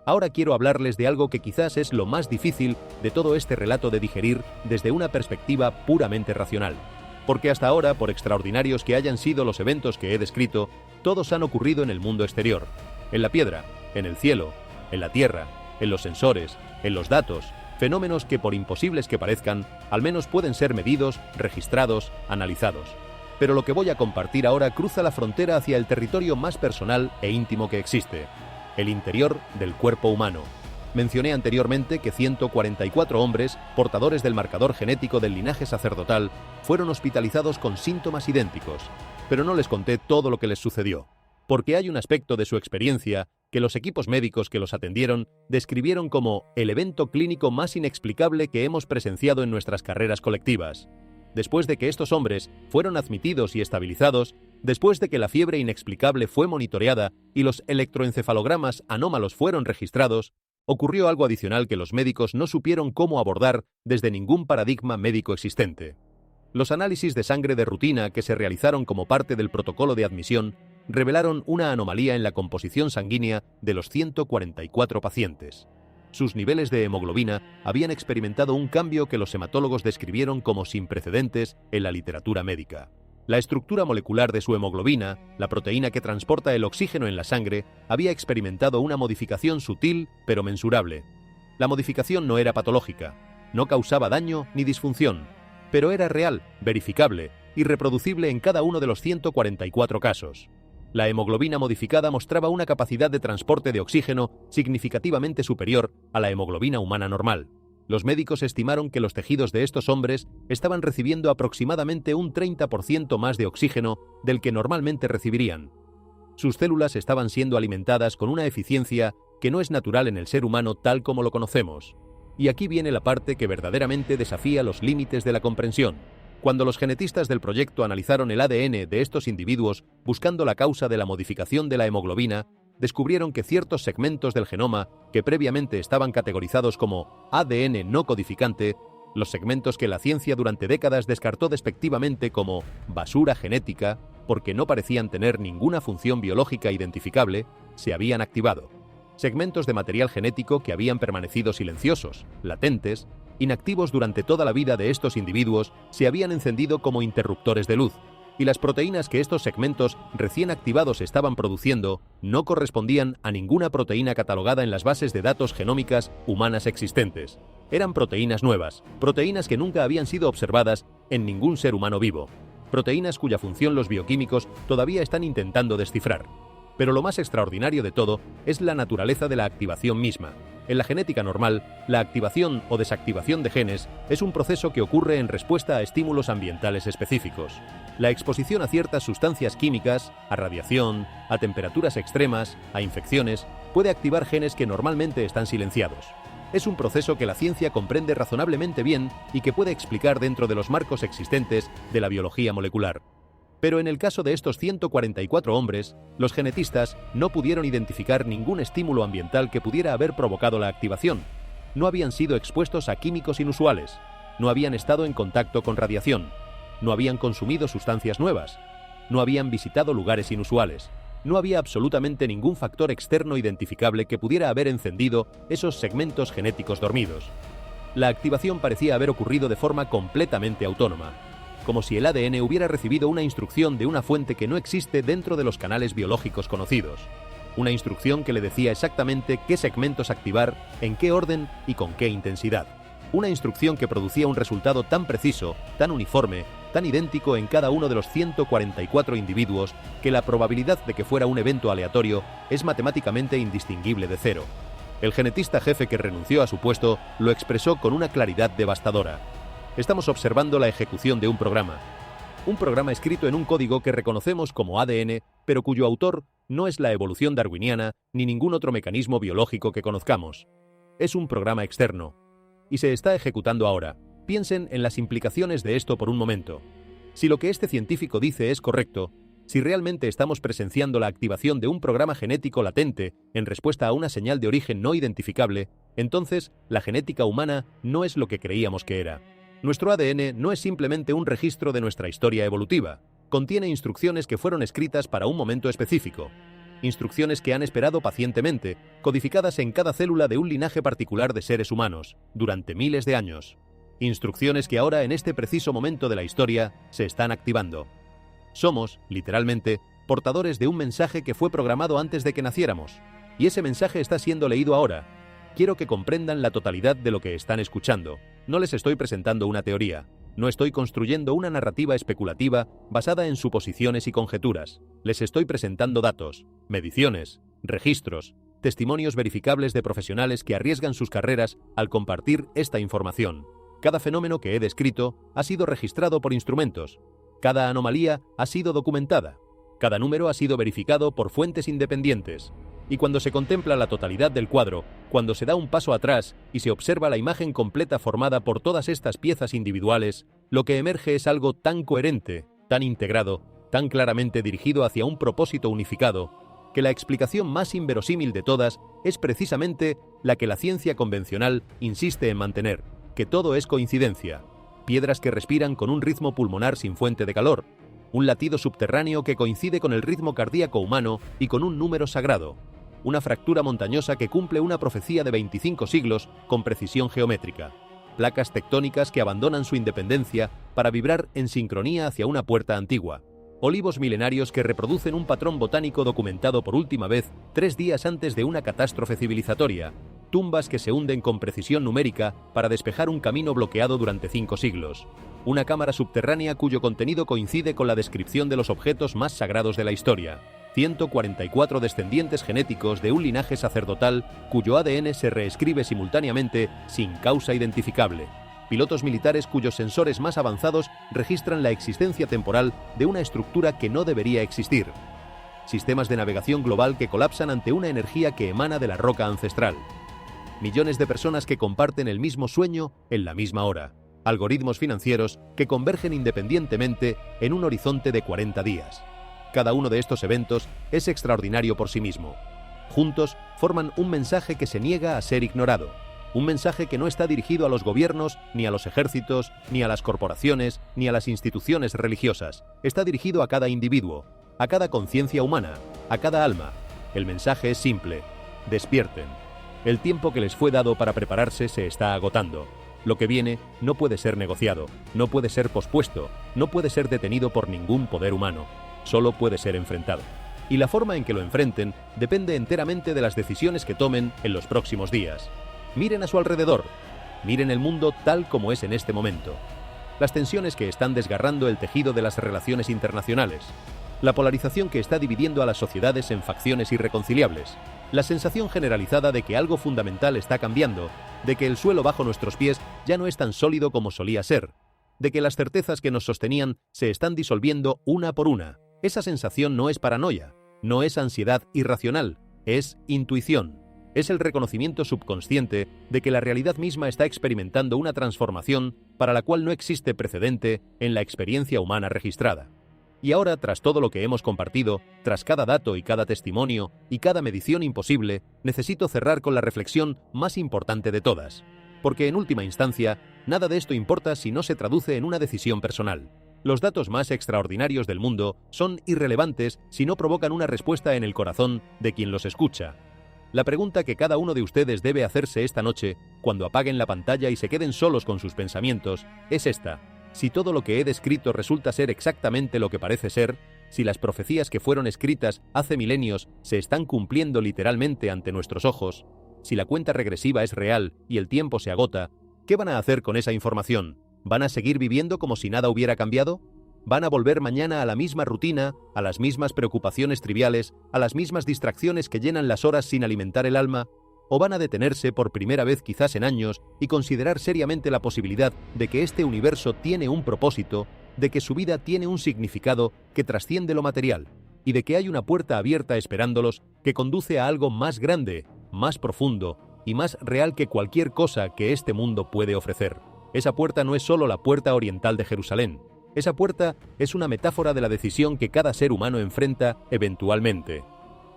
Ahora quiero hablarles de algo que quizás es lo más difícil de todo este relato de digerir desde una perspectiva puramente racional. Porque hasta ahora, por extraordinarios que hayan sido los eventos que he descrito, todos han ocurrido en el mundo exterior, en la piedra, en el cielo, en la tierra, en los sensores, en los datos, fenómenos que por imposibles que parezcan, al menos pueden ser medidos, registrados, analizados. Pero lo que voy a compartir ahora cruza la frontera hacia el territorio más personal e íntimo que existe, el interior del cuerpo humano. Mencioné anteriormente que 144 hombres, portadores del marcador genético del linaje sacerdotal, fueron hospitalizados con síntomas idénticos, pero no les conté todo lo que les sucedió, porque hay un aspecto de su experiencia que los equipos médicos que los atendieron describieron como el evento clínico más inexplicable que hemos presenciado en nuestras carreras colectivas. Después de que estos hombres fueron admitidos y estabilizados, después de que la fiebre inexplicable fue monitoreada y los electroencefalogramas anómalos fueron registrados, ocurrió algo adicional que los médicos no supieron cómo abordar desde ningún paradigma médico existente. Los análisis de sangre de rutina que se realizaron como parte del protocolo de admisión revelaron una anomalía en la composición sanguínea de los 144 pacientes. Sus niveles de hemoglobina habían experimentado un cambio que los hematólogos describieron como sin precedentes en la literatura médica. La estructura molecular de su hemoglobina, la proteína que transporta el oxígeno en la sangre, había experimentado una modificación sutil pero mensurable. La modificación no era patológica, no causaba daño ni disfunción, pero era real, verificable y reproducible en cada uno de los 144 casos. La hemoglobina modificada mostraba una capacidad de transporte de oxígeno significativamente superior a la hemoglobina humana normal. Los médicos estimaron que los tejidos de estos hombres estaban recibiendo aproximadamente un 30% más de oxígeno del que normalmente recibirían. Sus células estaban siendo alimentadas con una eficiencia que no es natural en el ser humano tal como lo conocemos. Y aquí viene la parte que verdaderamente desafía los límites de la comprensión. Cuando los genetistas del proyecto analizaron el ADN de estos individuos buscando la causa de la modificación de la hemoglobina, descubrieron que ciertos segmentos del genoma que previamente estaban categorizados como ADN no codificante, los segmentos que la ciencia durante décadas descartó despectivamente como basura genética porque no parecían tener ninguna función biológica identificable, se habían activado. Segmentos de material genético que habían permanecido silenciosos, latentes, inactivos durante toda la vida de estos individuos, se habían encendido como interruptores de luz, y las proteínas que estos segmentos recién activados estaban produciendo no correspondían a ninguna proteína catalogada en las bases de datos genómicas humanas existentes. Eran proteínas nuevas, proteínas que nunca habían sido observadas en ningún ser humano vivo, proteínas cuya función los bioquímicos todavía están intentando descifrar. Pero lo más extraordinario de todo es la naturaleza de la activación misma. En la genética normal, la activación o desactivación de genes es un proceso que ocurre en respuesta a estímulos ambientales específicos. La exposición a ciertas sustancias químicas, a radiación, a temperaturas extremas, a infecciones, puede activar genes que normalmente están silenciados. Es un proceso que la ciencia comprende razonablemente bien y que puede explicar dentro de los marcos existentes de la biología molecular. Pero en el caso de estos 144 hombres, los genetistas no pudieron identificar ningún estímulo ambiental que pudiera haber provocado la activación. No habían sido expuestos a químicos inusuales, no habían estado en contacto con radiación, no habían consumido sustancias nuevas, no habían visitado lugares inusuales, no había absolutamente ningún factor externo identificable que pudiera haber encendido esos segmentos genéticos dormidos. La activación parecía haber ocurrido de forma completamente autónoma, como si el ADN hubiera recibido una instrucción de una fuente que no existe dentro de los canales biológicos conocidos. Una instrucción que le decía exactamente qué segmentos activar, en qué orden y con qué intensidad. Una instrucción que producía un resultado tan preciso, tan uniforme, tan idéntico en cada uno de los 144 individuos, que la probabilidad de que fuera un evento aleatorio es matemáticamente indistinguible de cero. El genetista jefe que renunció a su puesto lo expresó con una claridad devastadora. Estamos observando la ejecución de un programa escrito en un código que reconocemos como ADN, pero cuyo autor no es la evolución darwiniana ni ningún otro mecanismo biológico que conozcamos. Es un programa externo, y se está ejecutando ahora. Piensen en las implicaciones de esto por un momento. Si lo que este científico dice es correcto, si realmente estamos presenciando la activación de un programa genético latente en respuesta a una señal de origen no identificable, entonces la genética humana no es lo que creíamos que era. Nuestro ADN no es simplemente un registro de nuestra historia evolutiva, contiene instrucciones que fueron escritas para un momento específico. instrucciones que han esperado pacientemente, codificadas en cada célula de un linaje particular de seres humanos, durante miles de años. Instrucciones que ahora, en este preciso momento de la historia, se están activando. Somos, literalmente, portadores de un mensaje que fue programado antes de que naciéramos, y ese mensaje está siendo leído ahora. Quiero que comprendan la totalidad de lo que están escuchando. No les estoy presentando una teoría. No estoy construyendo una narrativa especulativa basada en suposiciones y conjeturas. Les estoy presentando datos, mediciones, registros, testimonios verificables de profesionales que arriesgan sus carreras al compartir esta información. Cada fenómeno que he descrito ha sido registrado por instrumentos. Cada anomalía ha sido documentada. Cada número ha sido verificado por fuentes independientes. Y cuando se contempla la totalidad del cuadro, cuando se da un paso atrás y se observa la imagen completa formada por todas estas piezas individuales, lo que emerge es algo tan coherente, tan integrado, tan claramente dirigido hacia un propósito unificado, que la explicación más inverosímil de todas es precisamente la que la ciencia convencional insiste en mantener, que todo es coincidencia. Piedras que respiran con un ritmo pulmonar sin fuente de calor, un latido subterráneo que coincide con el ritmo cardíaco humano y con un número sagrado, una fractura montañosa que cumple una profecía de 25 siglos con precisión geométrica, placas tectónicas que abandonan su independencia para vibrar en sincronía hacia una puerta antigua, olivos milenarios que reproducen un patrón botánico documentado por última vez 3 días antes de una catástrofe civilizatoria, tumbas que se hunden con precisión numérica para despejar un camino bloqueado durante 5 siglos, una cámara subterránea cuyo contenido coincide con la descripción de los objetos más sagrados de la historia, 144 descendientes genéticos de un linaje sacerdotal cuyo ADN se reescribe simultáneamente sin causa identificable, pilotos militares cuyos sensores más avanzados registran la existencia temporal de una estructura que no debería existir, sistemas de navegación global que colapsan ante una energía que emana de la roca ancestral, millones de personas que comparten el mismo sueño en la misma hora, algoritmos financieros que convergen independientemente en un horizonte de 40 días. Cada uno de estos eventos es extraordinario por sí mismo. Juntos forman un mensaje que se niega a ser ignorado. Un mensaje que no está dirigido a los gobiernos, ni a los ejércitos, ni a las corporaciones, ni a las instituciones religiosas. Está dirigido a cada individuo, a cada conciencia humana, a cada alma. El mensaje es simple: despierten. El tiempo que les fue dado para prepararse se está agotando. Lo que viene no puede ser negociado, no puede ser pospuesto, no puede ser detenido por ningún poder humano. Solo puede ser enfrentado. Y la forma en que lo enfrenten depende enteramente de las decisiones que tomen en los próximos días. Miren a su alrededor. Miren el mundo tal como es en este momento. Las tensiones que están desgarrando el tejido de las relaciones internacionales. La polarización que está dividiendo a las sociedades en facciones irreconciliables. La sensación generalizada de que algo fundamental está cambiando, de que el suelo bajo nuestros pies ya no es tan sólido como solía ser, de que las certezas que nos sostenían se están disolviendo una por una. Esa sensación no es paranoia, no es ansiedad irracional, es intuición. Es el reconocimiento subconsciente de que la realidad misma está experimentando una transformación para la cual no existe precedente en la experiencia humana registrada. Y ahora, tras todo lo que hemos compartido, tras cada dato y cada testimonio y cada medición imposible, necesito cerrar con la reflexión más importante de todas. Porque en última instancia, nada de esto importa si no se traduce en una decisión personal. Los datos más extraordinarios del mundo son irrelevantes si no provocan una respuesta en el corazón de quien los escucha. La pregunta que cada uno de ustedes debe hacerse esta noche, cuando apaguen la pantalla y se queden solos con sus pensamientos, es esta: si todo lo que he descrito resulta ser exactamente lo que parece ser, si las profecías que fueron escritas hace milenios se están cumpliendo literalmente ante nuestros ojos, si la cuenta regresiva es real y el tiempo se agota, ¿qué van a hacer con esa información? ¿Van a seguir viviendo como si nada hubiera cambiado? ¿Van a volver mañana a la misma rutina, a las mismas preocupaciones triviales, a las mismas distracciones que llenan las horas sin alimentar el alma? ¿O van a detenerse por primera vez quizás en años y considerar seriamente la posibilidad de que este universo tiene un propósito, de que su vida tiene un significado que trasciende lo material, y de que hay una puerta abierta esperándolos que conduce a algo más grande, más profundo y más real que cualquier cosa que este mundo puede ofrecer? Esa puerta no es solo la puerta oriental de Jerusalén. Esa puerta es una metáfora de la decisión que cada ser humano enfrenta eventualmente.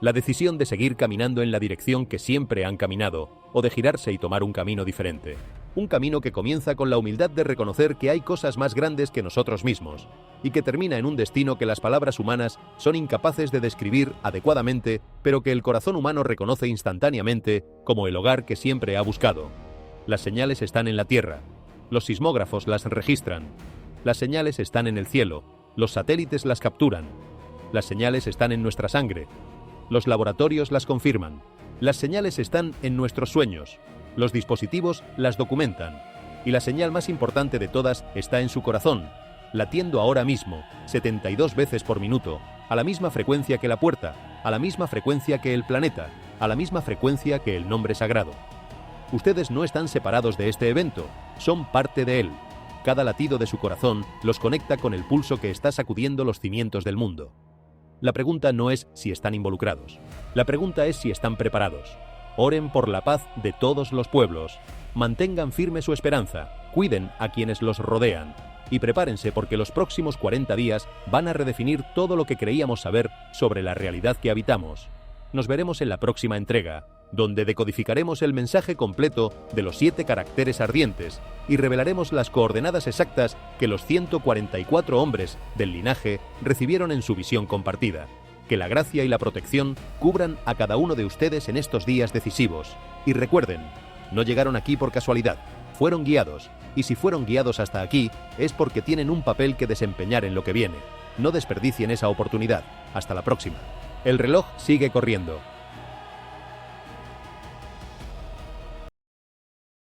La decisión de seguir caminando en la dirección que siempre han caminado, o de girarse y tomar un camino diferente. Un camino que comienza con la humildad de reconocer que hay cosas más grandes que nosotros mismos, y que termina en un destino que las palabras humanas son incapaces de describir adecuadamente, pero que el corazón humano reconoce instantáneamente como el hogar que siempre ha buscado. Las señales están en la tierra. Los sismógrafos las registran. Las señales están en el cielo. Los satélites las capturan. Las señales están en nuestra sangre. Los laboratorios las confirman. Las señales están en nuestros sueños. Los dispositivos las documentan. Y la señal más importante de todas está en su corazón, latiendo ahora mismo, 72 veces por minuto, a la misma frecuencia que la puerta, a la misma frecuencia que el planeta, a la misma frecuencia que el nombre sagrado. Ustedes no están separados de este evento, son parte de él. Cada latido de su corazón los conecta con el pulso que está sacudiendo los cimientos del mundo. La pregunta no es si están involucrados. La pregunta es si están preparados. Oren por la paz de todos los pueblos. Mantengan firme su esperanza. Cuiden a quienes los rodean. Y prepárense porque los próximos 40 días van a redefinir todo lo que creíamos saber sobre la realidad que habitamos. Nos veremos en la próxima entrega, donde decodificaremos el mensaje completo de los 7 caracteres ardientes y revelaremos las coordenadas exactas que los 144 hombres del linaje recibieron en su visión compartida. Que la gracia y la protección cubran a cada uno de ustedes en estos días decisivos. Y recuerden, no llegaron aquí por casualidad, fueron guiados, y si fueron guiados hasta aquí es porque tienen un papel que desempeñar en lo que viene. No desperdicien esa oportunidad. Hasta la próxima. El reloj sigue corriendo.